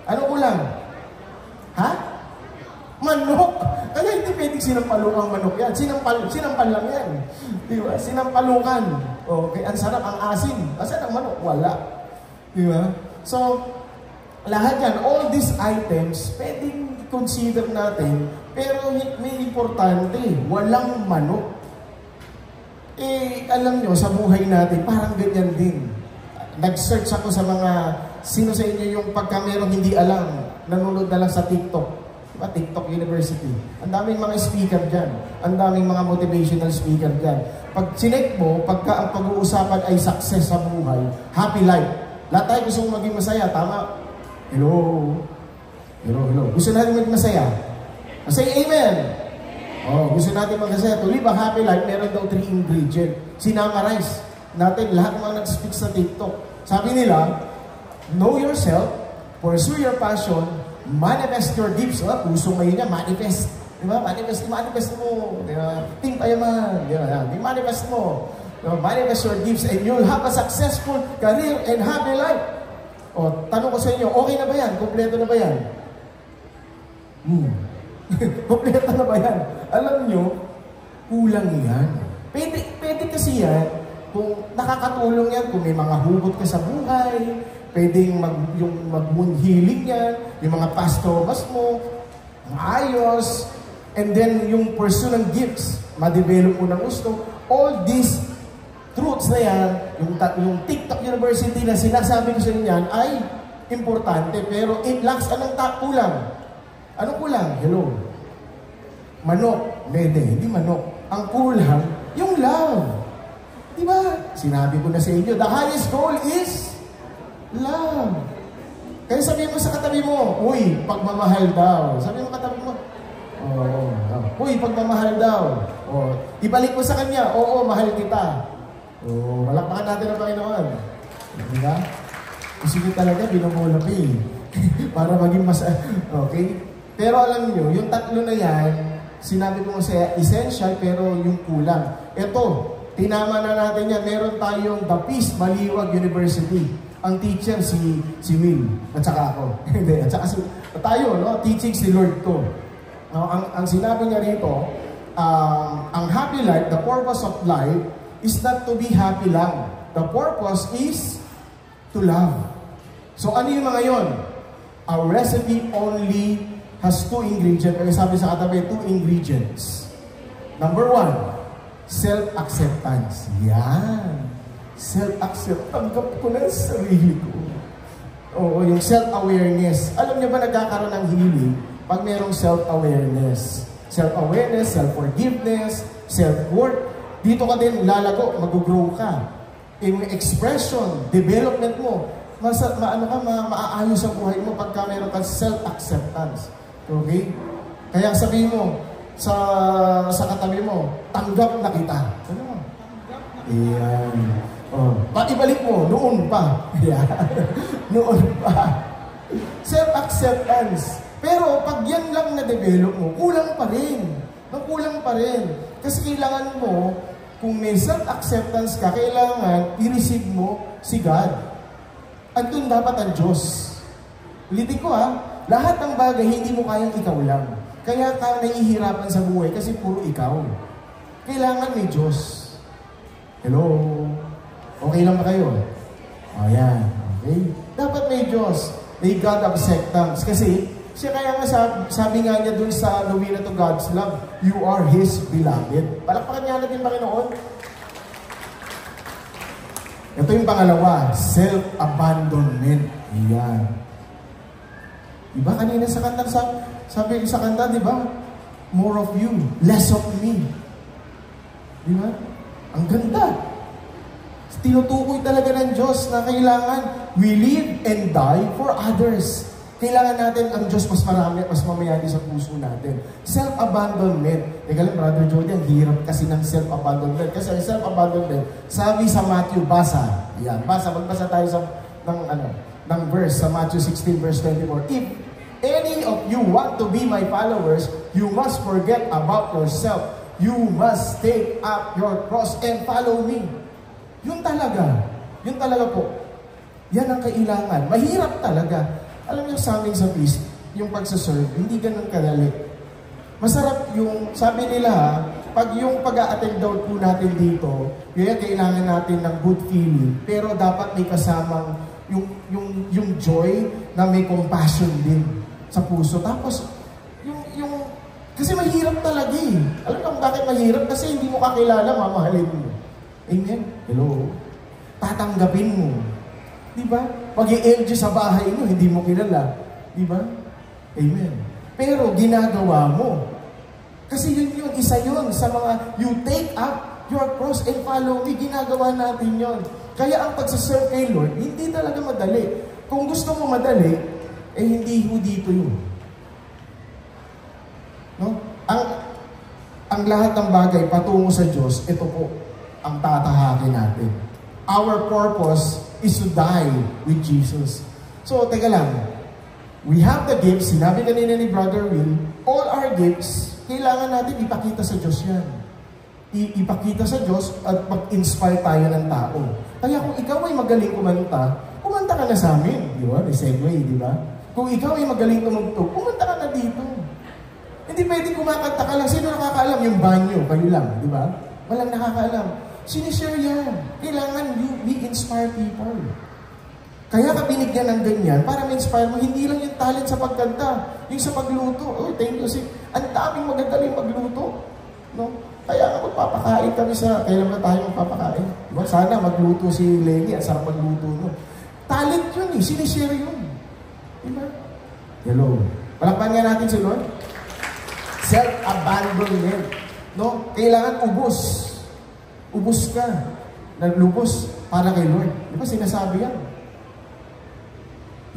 Ano kulang? Ha? Manok! Kaya hindi pwedeng sinampalukang manok yan. Sinampal lang yan. Diba? Sinampalukan. Okay, ang sarap, ang asin. Asan ang manok? Wala. Diba? So, lahat yan, all these items, pwedeng consider natin, pero may importante, walang manok. Eh, alam nyo, sa buhay natin, parang ganyan din. Nag-search ako sa mga, sino sa inyo yung pagka merong hindi alam, nanonood na lang sa TikTok. Diba? TikTok University. Ang daming mga speaker dyan. Ang daming mga motivational speaker dyan. Pag sinek mo, pagka ang pag-uusapan ay success sa buhay, happy life. Lahat tayo gusto mong maging masaya, tama? Hello? Hello, hello. Gusto natin maging masaya? Say amen! Oh, gusto natin maging masaya. To live a happy life, meron daw 3 ingredients. Sinamarize natin lahat ng mga nag-speak sa TikTok. Sabi nila, know yourself, pursue your passion, manifest your gifts. Puso ngayon niya, manifest. Diba? Manifest mo. Diba? Think Payaman. Diba? Manifest mo. Diba? Manifest your gifts and you'll have a successful career and happy life. O, tanong ko sa inyo, okay na ba yan? Kompleto na ba yan? Kompleto na ba yan? Alam nyo, kulang yan. Pwede kasi yan, kung nakakatulong yan, kung may mga hugot ka sa buhay, pwedeng mag-moon healing yan, yung mga pastomas mo, maayos, and then yung pursue ng gifts, ma-develop mo ng gusto, all these truths na yan, yung TikTok University na sinasabi ko sa inyo yan, ay importante, pero it lacks, anong kulang? Anong kulang? Hello? Manok. Hindi manok. Ang kulang, yung love. Diba? Sinabi ko na sa inyo, the highest goal is love. Kaya sabihin mo sa katabi mo, uy, pagmamahal daw. Sabihin mo katabi mo, uy, pagmamahal daw. Ibalik mo sa kanya, oo, mahal kita. Malakpakan natin ang Panginoon. Diba? Gusto nyo talaga, binumula pa para maging mas, okay? Pero alam nyo, yung tatlo na yan, sinabi ko sa essential, pero yung kulang. Ito, tinama na natin yan. Meron tayong The Peace Maliwag University. Ang teacher si Will at saka ako. Hindi, at saka tayo, no? Teaching si Lord to. No, ang sinabi niya rito, ang happy life, the purpose of life is not to be happy lang. The purpose is to love. So ano yung mga yon? Our recipe only has 2 ingredients. Kaya sabi sa katabi, 2 ingredients. Number 1, self-acceptance. Yan. Self-accept. Tanggap ko na sa sarili ko. Oo, yung self-awareness. Alam niyo ba nagkakaroon ng healing pag mayroong self-awareness? Self-awareness, self-forgiveness, self-worth. Dito ka din lalago, mag-grow ka. Yung expression, development mo, maayos ang buhay mo pagka mayroon kang self-acceptance. Okay? Kaya sabihin mo sa katabi mo, tanggap na kita. Ano? Ayan. Oh. Ibalik mo, noon pa. Ayan. Noon pa. Self-acceptance. Pero pag yan lang na-develop mo, kulang pa rin. Kulang pa rin. Kasi kailangan mo, kung may self-acceptance ka, kailangan i-receive mo si God. At doon dapat ang Diyos. Ulitin ko lahat ng bagay hindi mo kayang ikaw lang. Kaya ka nahihirapan sa buhay kasi puro ikaw. Kailangan may Diyos. Hello? Okay lang ba kayo? Ayan. Okay? Dapat may Diyos. May God acceptance. Kasi siya kaya nga sabi nga niya dun sa Novena to God's Love, you are His beloved. Palakpakan niya natin Panginoon. Ito yung pangalawa, self-abandonment. Yan. Diba kanina sa kanta, sabi sa kanta, diba? More of you, less of me. Diba? Ang ganda. Tinutukoy talaga ng Diyos na kailangan we live and die for others. Kailangan natin ang Diyos mas marami, mas mamayani sa puso natin. Self-abandonment. Teka lang, Brother Jody, ang hirap kasi ng self-abandonment. Kasi ang self-abandonment, sabi sa Matthew, basa. Yan, magbasa tayo ng verse sa Matthew 16 verse 24. If any of you want to be my followers, you must forget about yourself. You must take up your cross and follow me. Yun talaga po. Yan ang kailangan. Mahirap talaga. Alam niyo sa amin sa peace, yung pagsaserve, hindi ganun kadali. Masarap yung, sabi nila pag yung pag-a-attend daw po natin dito, kaya kailangan natin ng good feeling, pero dapat may kasamang yung joy na may compassion din sa puso. Tapos, kasi mahirap talaga eh. Alam mo bakit mahirap? Kasi hindi mo kakilala, mamahalin mo. Amen? Hello? Tatanggapin mo. Diba? Pag-i-LG sa bahay mo, hindi mo kilala. Diba? Amen. Pero ginagawa mo. Kasi yun isa yun sa mga, you take up your cross and follow me. Ginagawa natin yun. Kaya ang pagsaserve kay Lord, hindi talaga madali. Kung gusto mo madali, hindi ho dito yun. No? Ang lahat ng bagay patungo sa Diyos, ito po ang tatahakin natin. Our purpose is to die with Jesus. So, teka lang. We have the gifts. Sinabi kanina ni Brother Will, all our gifts, kailangan natin ipakita sa Diyos yan. Ipakita sa Diyos at mag-inspire tayo ng tao. Kaya kung ikaw ay magaling kumanta ka na sa amin. Di ba? May segue, di ba? Kung ikaw ay magaling tumugtog, kumanta ka na dito. Hindi pwede kumakanta ka lang. Sino nakakaalam? Yung banyo, kayo lang. Di ba? Walang nakakaalam. Sinishare yan. Kailangan we inspire people. Kaya ka binigyan ng ganyan para ma-inspire mo. Hindi lang yung talent sa pagkanta. Yung sa pagluto. Oh, thank you. Ang daming magagaling magluto. No? Kaya nga magpapakain kami kailan ba tayo magpapakain? Diba? Sana magluto si Lenny. Ang sarap magluto. No? Talent yun eh. Sinishare yun. Diba? Hello. Palakpan nga natin si Lord. Self-abandonment. No? Kailangan ubos. Ubos ka. Naglubos para kay Lord. Di ba sinasabi yan?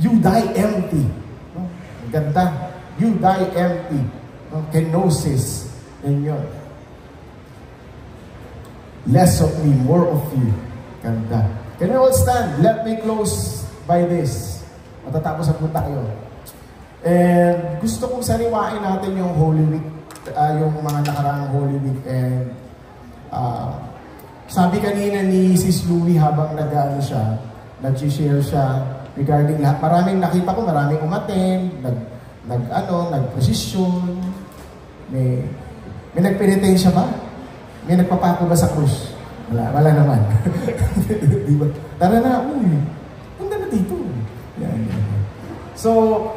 You die empty. No? Ganda. You die empty. No? Kenosis. Yan yun. Less of me, more of you. Ganda. Can you all stand? Let me close by this. Matatapos ang punta kayo. And gusto kong sariwain natin yung Holy Week. Yung mga nakaraang Holy Week. And Sabi kanina ni Sis Louie habang nag-share siya regarding lahat. Maraming nakita ko, maraming umaten, nag-prosesyon. May nagpenitensya ba? May nagpapako ba sa krus? Wala naman. Diba? Tara na, punta na dito. Yan. So,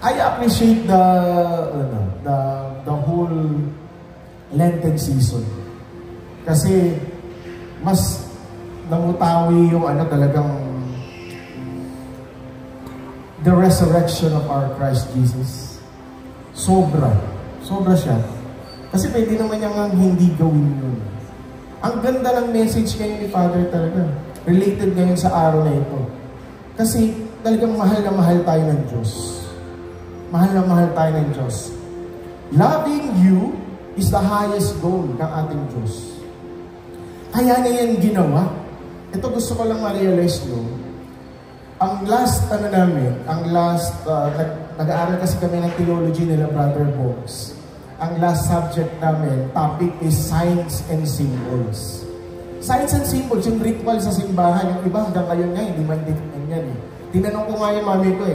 I appreciate the whole Lenten season. Kasi mas namutawi yung talagang the resurrection of our Christ Jesus. Sobra siya. Kasi pwede naman niyang hindi gawin yun. Ang ganda ng message kayo ni Father talaga. Related ngayon sa araw na ito. Kasi talagang mahal na mahal tayo ng Diyos. Mahal na mahal tayo ng Diyos. Loving you is the highest goal ng ating Diyos. Kaya na yan ginawa. Ito gusto ko lang ma-realize nyo. Ang last, nag-aaral kasi kami ng theology nila, Brother Bogs. Ang last subject namin, topic is signs and symbols. Signs and symbols, yung ritual sa simbahan, yung iba hanggang ngayon nga, hindi maintindihan yan. Tinanong ko nga yung mami ko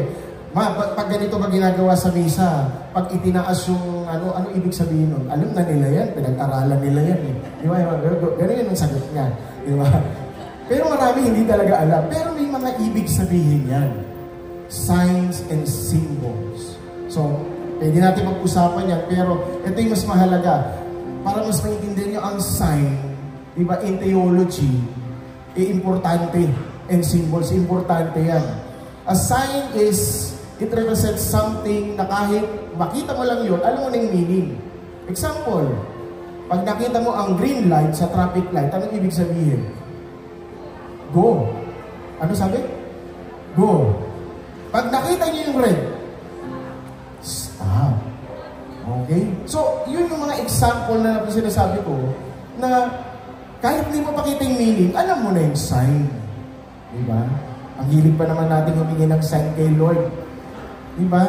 Ma, pag ganito ba ginagawa sa misa, pag itinaas yung ano ibig sabihin nun? Alam na nila yan, pinag-aralan nila yan Di ba? Ganun yun ang sagot niya. Di ba? Pero marami hindi talaga alam. Pero may mga ibig sabihin yan. Signs and symbols. So, pwede natin mag-usapan yan. Pero ito yung mas mahalaga. Para mas maintindihan nyo ang sign, di ba, in theology, importante. And symbols, importante yan. A sign is, it represents something na kahit makita mo lang yun, alam mo na yung meaning. Example, pag nakita mo ang green light sa traffic light, anong ibig sabihin? Go. Ano sabi? Go. Pag nakita niyo yung red, stop. Okay? So, yun yung mga example na sinasabi ko, na kahit hindi mo pakita yung meaning, alam mo na yung sign. Diba? Ang hilig pa naman natin humingi ng sign kay Lord. Diba?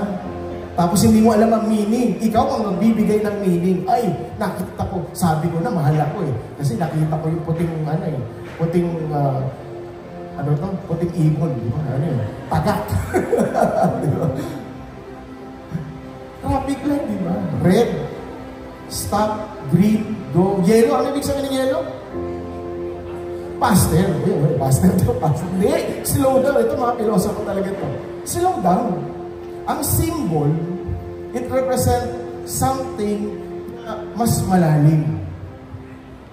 Tapos hindi mo alam ang meaning. Ikaw ang magbibigay ng meaning. Ay, nakita ko. Sabi ko na, mahal ako Kasi nakita ko yung puting, puting ibon. Diba? Tagak. Diba? Traffic light, diba? Red. Stop. Green. Go. Yellow. Ano ibig sabihin ng yellow? Pastor. Pastor to. Pastor. Hindi. Slow down. Ito mga philosopher talaga ito. Slow down. Ang symbol, it represent something na mas malalim.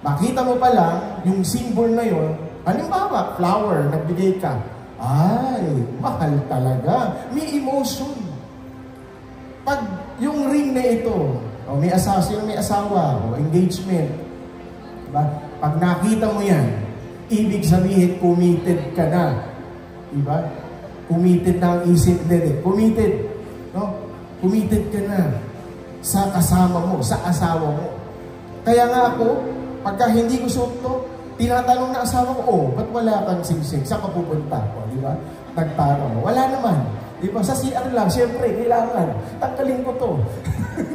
Makita mo pa lang, yung symbol na yun, halimbawa, flower, nagbigay ka. Ay, mahal talaga. May emotion. Pag yung ring na ito, may asawa, engagement. Diba? Pag nakita mo yan, ibig sabihin, committed ka na. Diba? Committed na ang isip din. Committed. No? Committed ka na sa kasama mo, sa asawa mo. Kaya nga ako, pagka hindi ko suot to, tinatanong na asawa ko, ba't wala kang singsing? Saan ka pupunta? Diba? Nagtanong. Wala naman. Diba? Sa CR lang, siyempre, kailangan. Tanggalin ko to.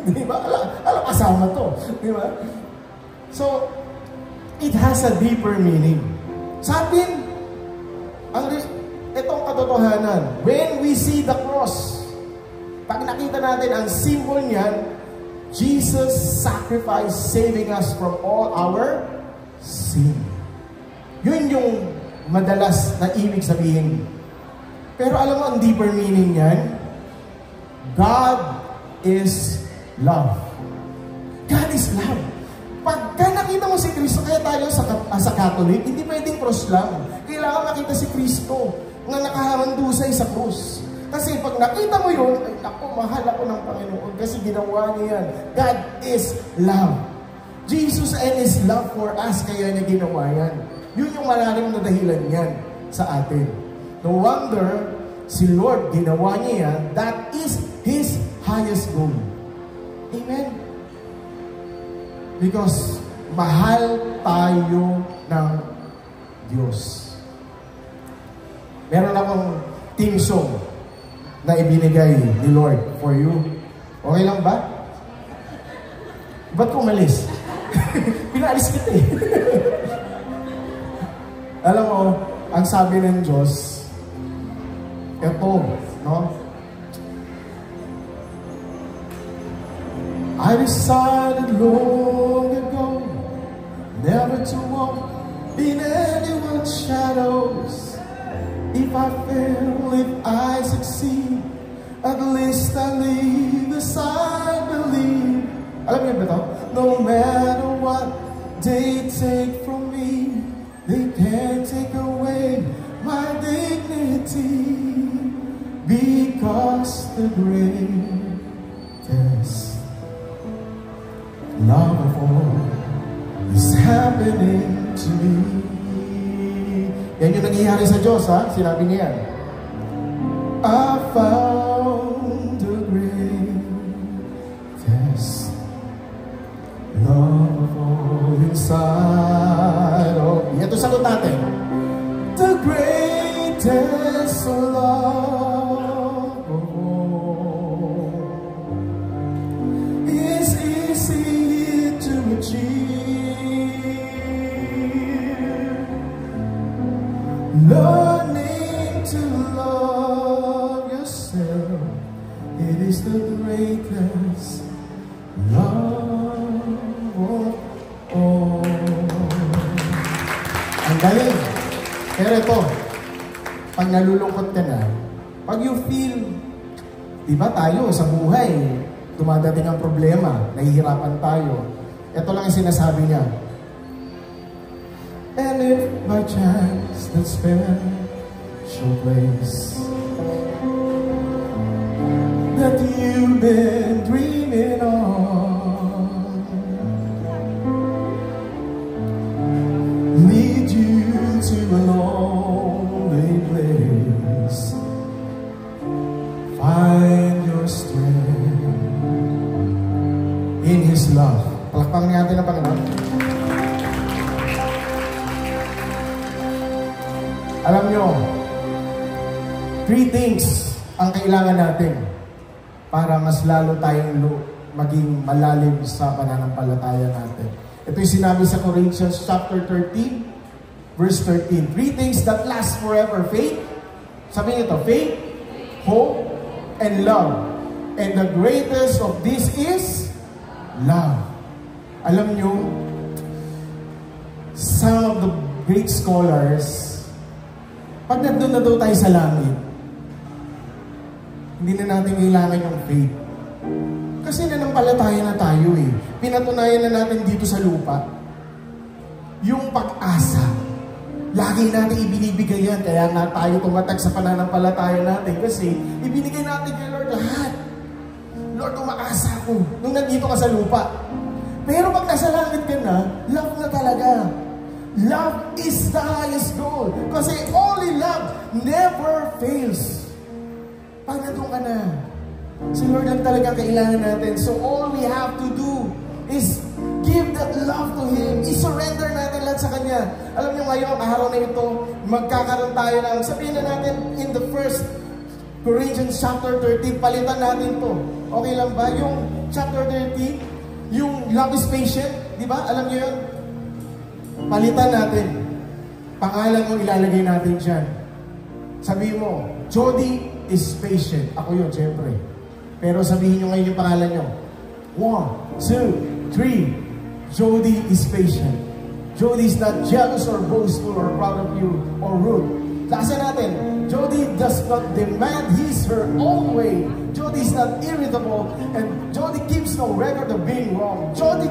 Diba? Alam, kasama to. Diba? So, it has a deeper meaning. Sa atin, itong katotohanan, when we see the cross, pag nakita natin ang symbol niyan, Jesus sacrificed saving us from all our sin. Yun yung madalas na ibig sabihin. Pero alam mo ang deeper meaning niyan? God is love. God is love. Pagka nakita mo si Kristo, kaya tayo sa Catholic, hindi pwedeng cross lang. Kailangan makita si Kristo nga nakahandusay sa krus. Kasi pag nakita mo yun, ay naku, mahal ako ng Panginoon kasi ginawa niya yan. God is love. Jesus and His love for us, kaya niya ginawa yan. Yun yung malalim na dahilan yan sa atin. No wonder, si Lord, ginawa niya yan. That is His highest goal. Amen? Because mahal tayo ng Diyos. Meron akong team song na ibinigay ni Lord for you. Okay lang ba? Ba't umalis? inaalis kita eh. Alam mo, ang sabi ng Diyos, eto, no? I decided long ago never to walk in anyone's shadows. If I fail, if I succeed, at least I live as I believe. Alam niyo ba ito? No matter what they take from me, they can't take away my dignity, because the greatest love of all is happening to me. Yan yung nangyayari sa Diyos, ha? Sinabi niya. I found the greatest love of all inside of me. Ito sagot natin. The greatest love of all is easy to achieve. Learning to love yourself, it is the greatest love of all. Ang galing. Pero ito, pag nalulungkot ka na, pag you feel, di ba tayo sa buhay, dumadating ang problema, nahihirapan tayo. Ito lang yung sinasabi niya. And if by chance that special place that you've been dreaming of lead you to a lonely place, find your strength in His love. Palakpakan natin ang Panginoon. Alam nyo, 3 things ang kailangan natin para mas lalo tayong maging malalim sa pananampalataya natin. Ito yung sinabi sa Corinthians chapter 13, verse 13. 3 things that last forever. Faith, sabi nito, faith, hope, and love. And the greatest of this is love. Alam nyo, some of the great scholars, pag nandun na daw tayo sa langit, hindi na natin kailangan yung faith. Kasi nanampalataya na tayo eh. Pinatunayan na natin dito sa lupa. Yung pag-asa, lagi natin ibinibigay yan. Kaya nga tayo tumatag sa pananampalataya natin. Kasi ibinigay natin kay Lord lahat. Lord, umaasa ko nung nandito ka sa lupa. Pero pag nasa langit ka na, love na talaga. Love is the highest goal. Kasi only love never fails. Pag nandun ka na, si Lord lang talaga kailangan natin. So all we have to do is give that love to Him. I-surrender natin lahat sa Kanya. Alam niyo ngayon, araw na ito, magkakaroon tayo ng, sabihin na natin, in the 1 Corinthians chapter 13, palitan natin to. Okay lang ba? Yung chapter 13, yung love is patient, di ba? Alam niyo yun? Palitan natin. Pangalan mo ilalagay natin dyan. Sabihin mo, Jody is patient. Ako yun, siyempre. Pero sabihin nyo ngayon yung pangalan nyo. 1, 2, 3. Jody is patient. Jody is not jealous or boastful or proud of you or rude. Lasa natin. Jody does not demand his, her own way. Jody is not irritable, and Jody keeps no record of being wrong. Jody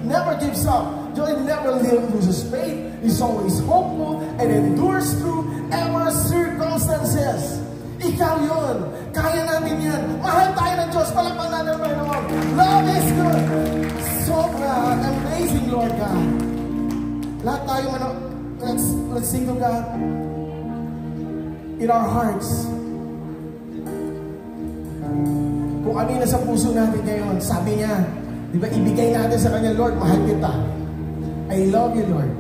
never gives up. Jody never loses faith. He's always hopeful and endures through every circumstances. Ikaw yun. Kaya natin yan. Mahal tayo ng Diyos. Palakpan natin ang Panginoon. Love is good. Sobra amazing, Lord God. Lahat tayo, let's sing to God in our hearts. Kung ano yung nasa puso natin ngayon, sabi niya, di ba, ibigay natin sa Kanya, Lord, mahal kita. I love you, Lord.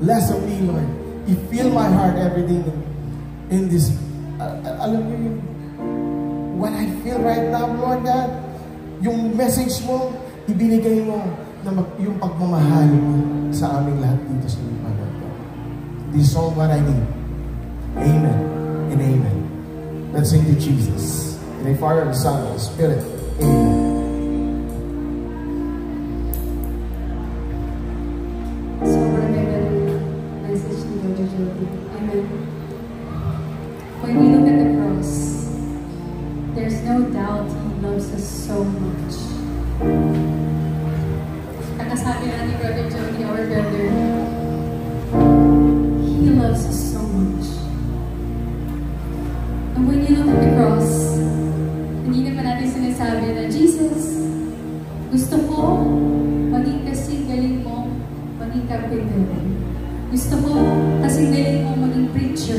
Less of me, Lord. You fill my heart everything in this. Alam niyo yun, what I feel right now, Lord God, yung message mo, ibinigay mo, na yung pagmamahal sa aming lahat dito sa lupa na ito. This is all what I need. Amen and amen. Let's sing to Jesus. In the Father, the Son, and the Spirit. Amen. Sobrang ganda ng message ni Brother Jody. Amen. When we look at the cross, there's no doubt He loves us so much. Kakasabi na ni Brother Jody, our brother, He loves us so much. And when you look at the cross, hindi naman natin sinasabi na, Jesus, gusto ko maging kasing galing mo, maging carpenter. Gusto ko kasing galing mo maging preacher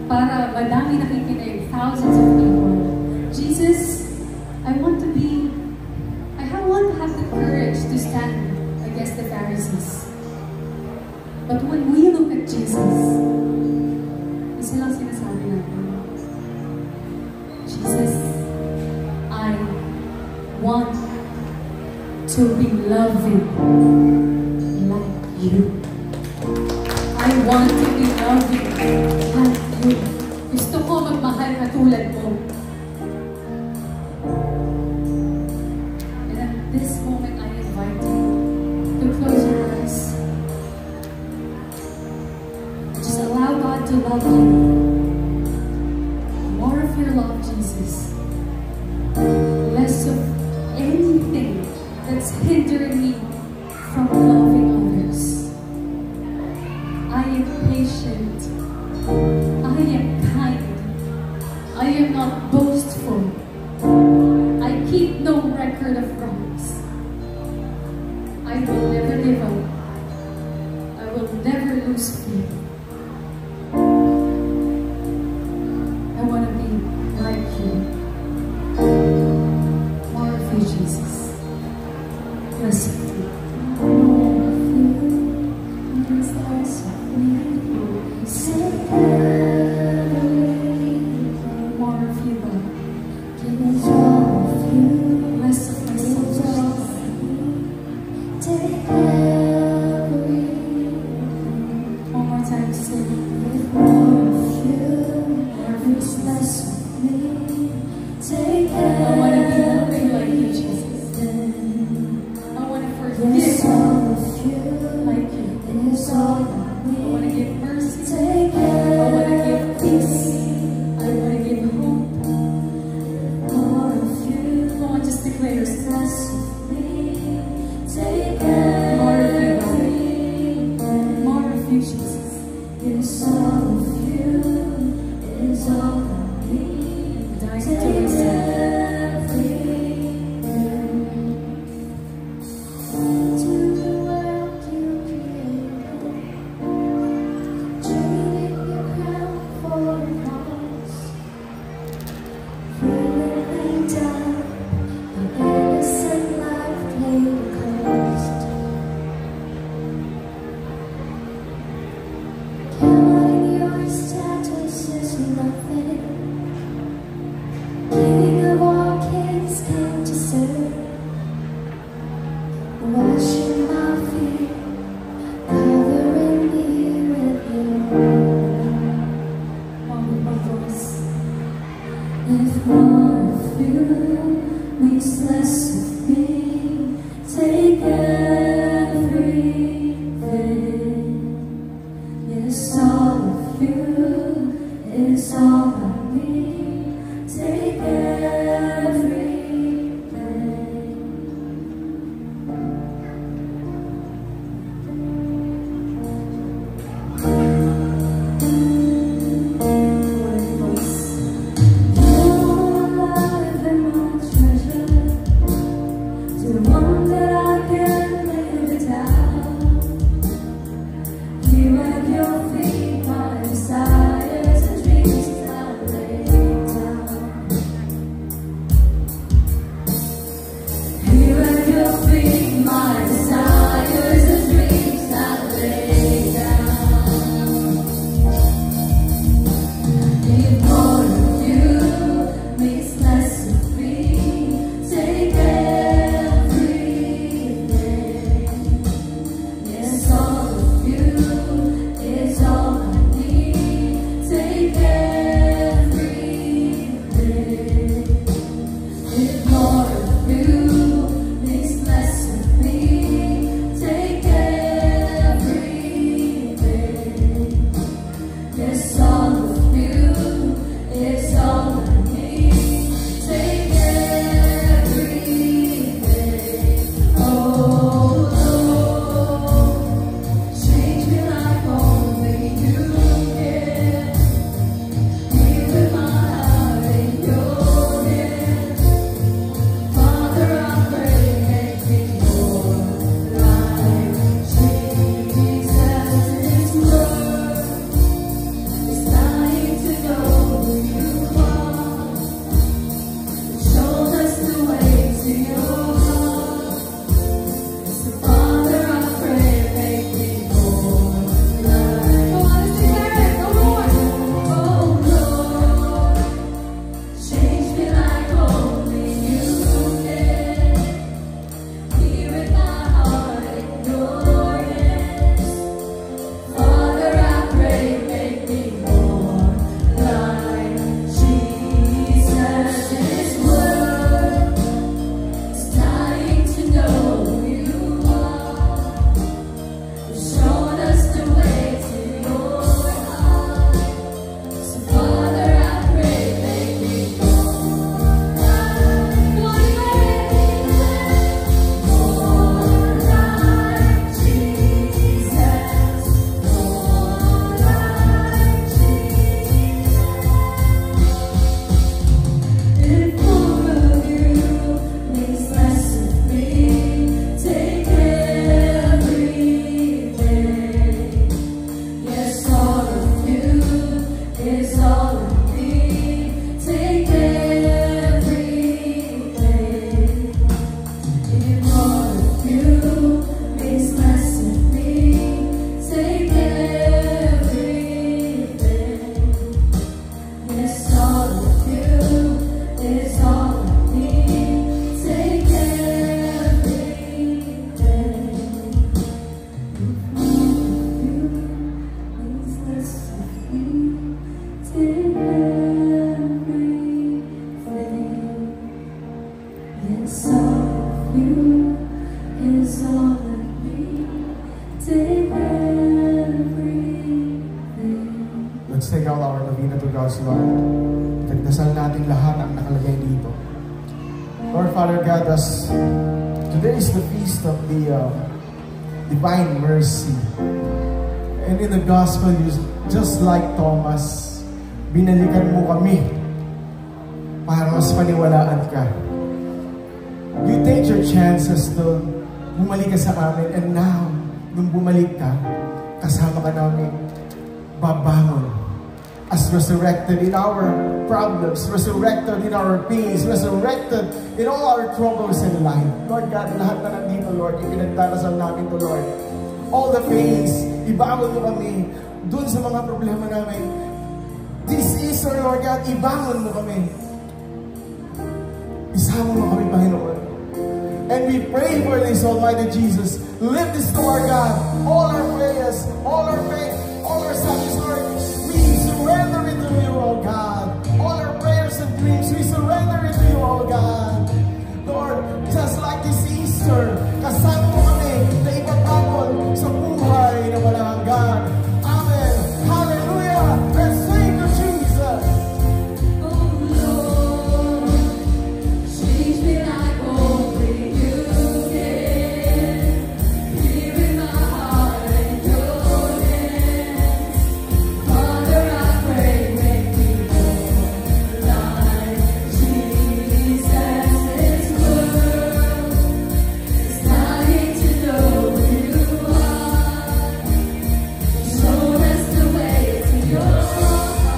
para madami nakikinig, thousands of people. Jesus, I want to have the courage to stand against the Pharisees. But when we look at Jesus, isa lang sinasabi natin, Jesus, I want to be loving like you. I want to be loving like you. Gusto ko magmahal katulad mo. And at this moment, I invite you to close your eyes. Just allow God to love you. More of your love, Jesus. Less of anything that's hindering me from loving others. I am patient. I am kind. I am not boastful. I keep no record of wrongs. I will never give up. I will never lose faith. I want to be like you. More of you, Jesus. Bless you. The one that I can make. lahat ang nakalagay dito. Lord Father God, as today is the feast of the Divine Mercy. And in the Gospel, just like Thomas, binalikan mo kami para mas paniwalaan ka. You take your chances to bumalik ka sa amin, and now, nung bumalik ka, kasama ka namin babangon as resurrected in our problems, resurrected in our pains, resurrected in all our troubles in life. Lord God, lahat na nandito, Lord, ipinagdarasal namin to, Lord. All the pains, ibangon mo kami dun sa mga problema namin. This Easter, Lord God, ibangon mo kami. Isama mo kami, Panginoon. And we pray for this, Almighty Jesus. Lift this to our God. All our prayers, all our faith, all our subjects, Lord, we surrender it to you, oh God. All our prayers and dreams, we surrender it to you, oh God. Lord, just like this Easter, kasama mo kami na ipabangon sa buhay na walang hanggan. Amen. Hallelujah. Let's sing to Jesus. Oh Lord, change me like only you can. Here in my heart and your hands. Father, I pray, make me more like Jesus. This world is dying to know who you are. Show us the way to your heart.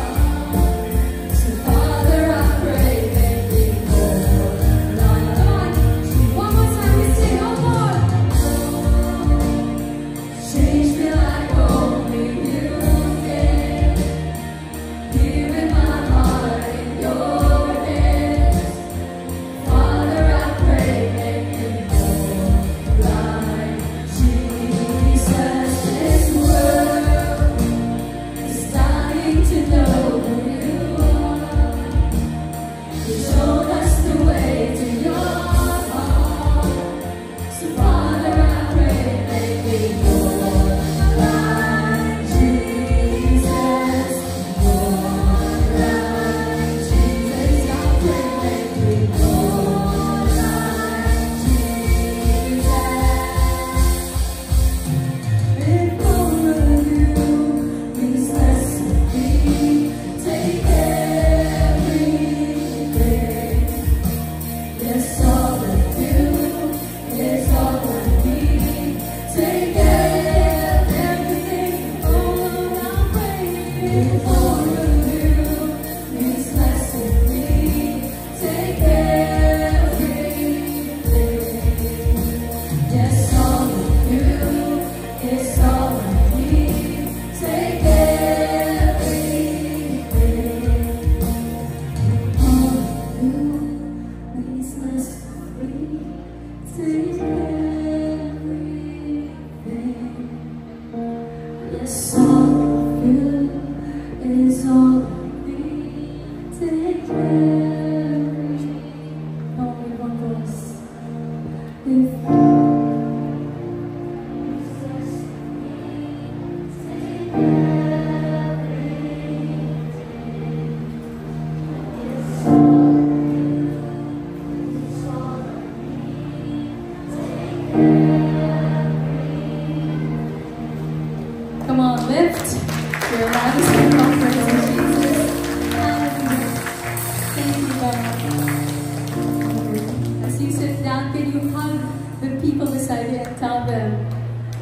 So Father, I pray, make me more like. Come on, one more time we sing, oh Lord. Change me like only you can. Here in my heart, in your hands. Father, I pray, make me more like Jesus. This world is dying to know who you are. You showed us the way to your heart. So Father, I pray, make me more like Jesus. More like Jesus. I pray, make me more like Jesus. If all of you means less to me, take everything. Yes, all of you is all I need. Take everything. Oh, I'm praying. If all of you means less to me, take everything. Yes, all of you is all I need. Take everything. All of you means less to me. Take everything. Yes, all of you is all I need. Take everything. Only one voice. If come on, lift your lives and comfort to Jesus. Hallelujah. Thank you, God. As you sit down, can you hug the people beside you and tell them,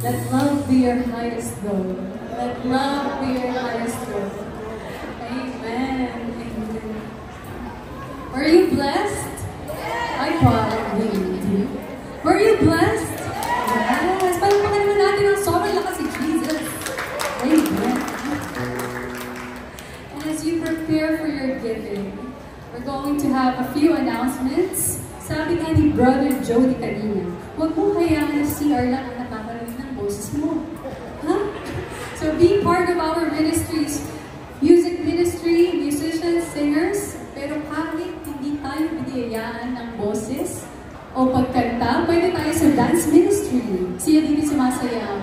let love be your highest goal. Let love be your highest goal. Amen. Amen. Were you blessed? I probably did. Were you blessed? Yes. Palamakan naman natin ang sobrang lakas si Jesus. Amen. And as you prepare for your giving, we're going to have a few announcements. Sabi nga ni Brother Jody kanina, huwag mo hayaan na CR lang ang nakakarinig ng boses mo. Huh? So be part of our ministries, music ministry, musicians, singers, pero kahit hindi tayo biniyayaan ng boses o pagkanta, pwede tayo sa dance ministry. Siya din sumasayaw.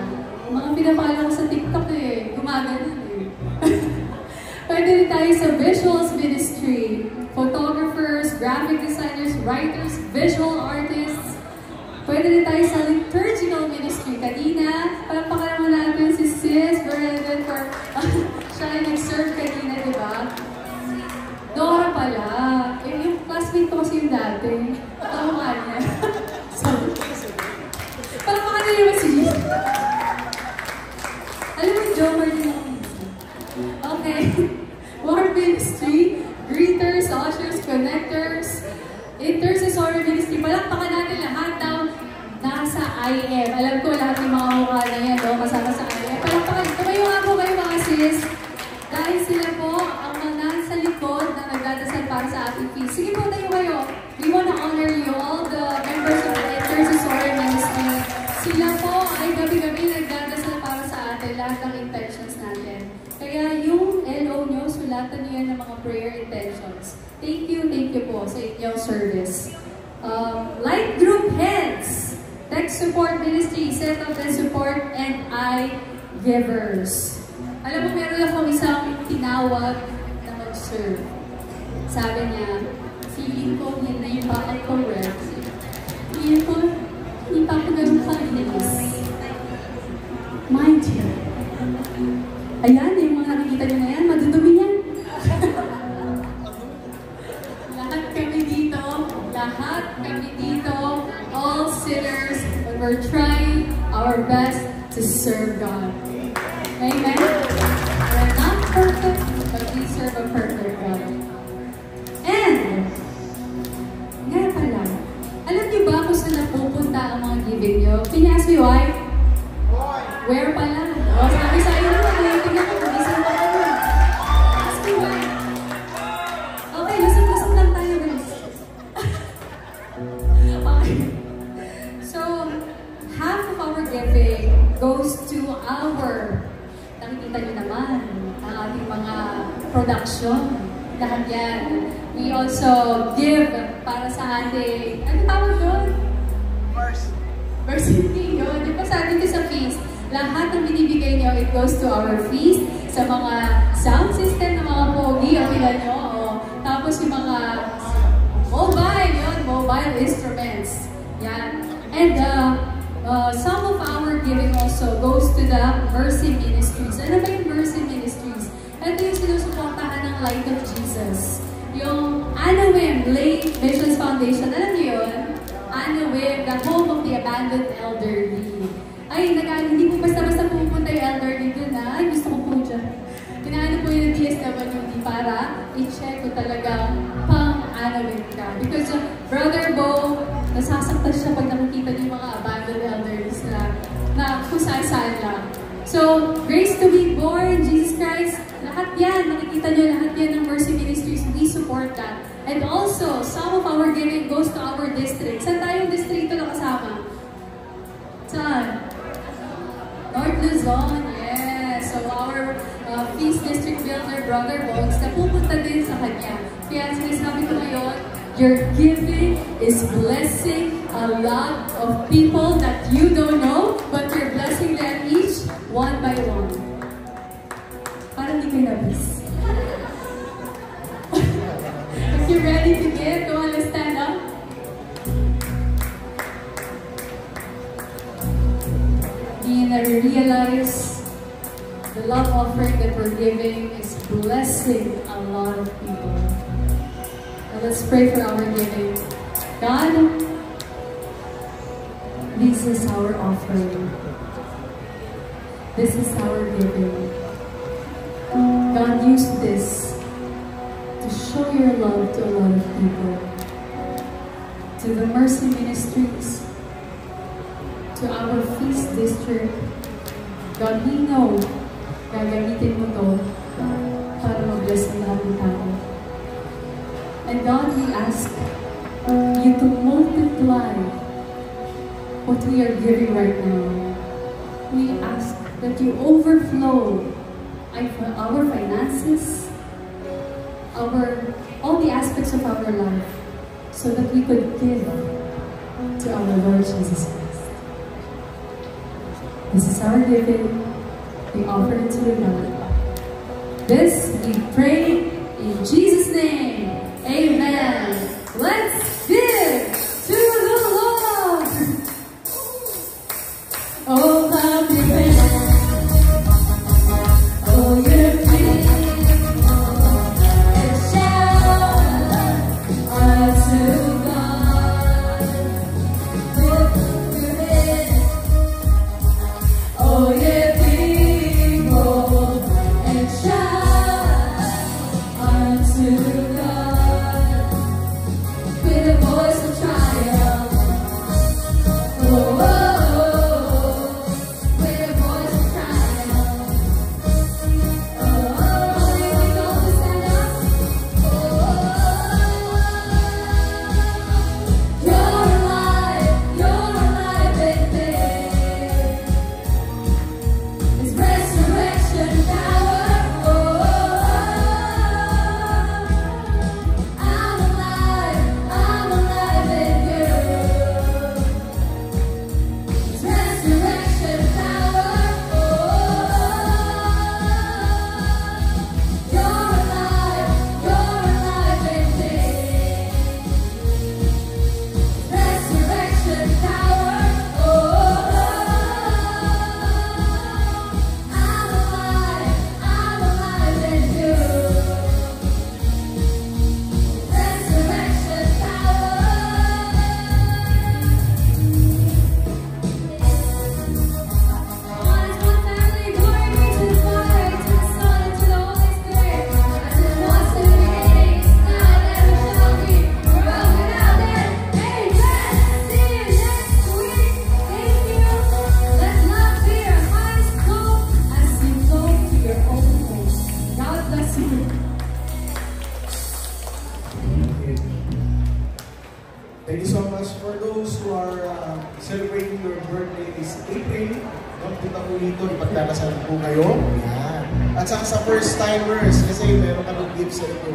Mga pinapala ko sa TikTok eh, gumagano eh. Pwede rin tayo sa visuals ministry, photographer, writers, visual artists. Pwede rin tayo sa liturgical ministry. Kanina, palakpakan naman natin si Sis Brandon for siya ay nag-serve kanina, di ba? Dora pala. Yung classmate ko kasi yung dati. Tama nga niya. Palakpakan na naman si Sis. Alam mo, Jomer din ako. Okay. War ministry, greeters, ushers, connectors, intercessory ministry. Palakpakan natin lahat daw nasa IM. Alam ko lahat ng mga mukha na yan, no? Kasama sa IM. Palakpakan. Tumayo nga po kayo mga sis. Dahil sila po ang mga nasa likod na nagdadasal para sa ating feast. Sige po, tayo kayo. We want to honor you, all the members of the intercessory ministry. Sila po ay gabi-gabi nagdadasal para sa atin, lahat ng intentions natin. Kaya yung LO nyo, sulatan nyo yan ng mga prayer intentions. Thank you po sa inyong service. Light group heads, tech support ministry, set of the support, and I-givers. Alam mo, meron akong isang tinawag na mag-serve. Sabi niya, feeling ko, yun na yung bakal ko, Rev. Feeling ko, hindi pa ako ganun kalinis. Mind you. Ayan, yung mga nakikita nyo na yan, madudumi yan. Lahat kami dito, all sinners, but we're trying our best to serve God. Amen? We're not perfect, but we serve a perfect God. And, nga pala, alam niyo ba kung saan napupunta ang mga giving nyo? Can you ask me why? Where pala? O, sabi sa iyo na, tingnan ko, isang pa ko. Ask me why? Okay, lusot-lusot lang tayo, guys. Okay. So, half of our giving goes to our, nakikita nyo naman, ang ating mga production. Lahat yan. We also give para sa ating, ano tawag doon? Varsity yun. Di ba sabi ko sa feast, lahat ng binibigay nyo, it goes to our feast, sa mga sound system ng mga pogi, o pila nyo, o, tapos yung mga mobile instruments. Yan. And some of our giving also goes to the Mercy Ministries. Ano ba yung Mercy Ministries? Ito yung sinusuportahan ng Light of Jesus. Yung Anawim Lay Missions Foundation, alam niyo yun? Anawim, the home of the abandoned elderly. Ay, hindi po basta-basta pupunta yung elderly dun, ha? Ay, gusto ko po dyan. Pinaano po yung DSWD para i-check ko talagang pang-Anawim ka. Because Brother Bo, nasasaktan siya pag nakikita niyo yung mga abandoned elders na kung saan-saan lang. So, grace to be born, Jesus Christ, lahat yan, nakikita niyo lahat yan ng Mercy Ministries, we support that. And also, some of our giving goes to our district. Saan tayong distrito na kasama? Saan? North Luzon, yes. So, our Feast District Builder, Brother Bones, napupunta din sa kanya. Kaya sinasabi ko ngayon, your giving is blessing a lot of people that you don't know, but you're blessing them each one by one. Parang di kayo nabis. If you're ready to give, go on, let's stand up. And I realize the love offering that we're giving is blessing a lot of people. Let's pray for our giving. God, this is our offering. This is our giving. God, use this to show your love to a lot of people. To the Mercy Ministries, to our Feast District. God, we know gagamitin mo to para mag-bless ng lahat ng tao. And God, we ask you to multiply what we are giving right now. We ask that you overflow our finances, all the aspects of our life, so that we could give to our Lord Jesus Christ. This is our giving. We offer it to the Lord. This we pray in Jesus' name. Amen. Let's give. Thank you so much. For those who are celebrating your birthday this April, punta po dito, ipagdalasan po kayo. Yan. At saka sa first timers, kasi meron kami gift sa inyo.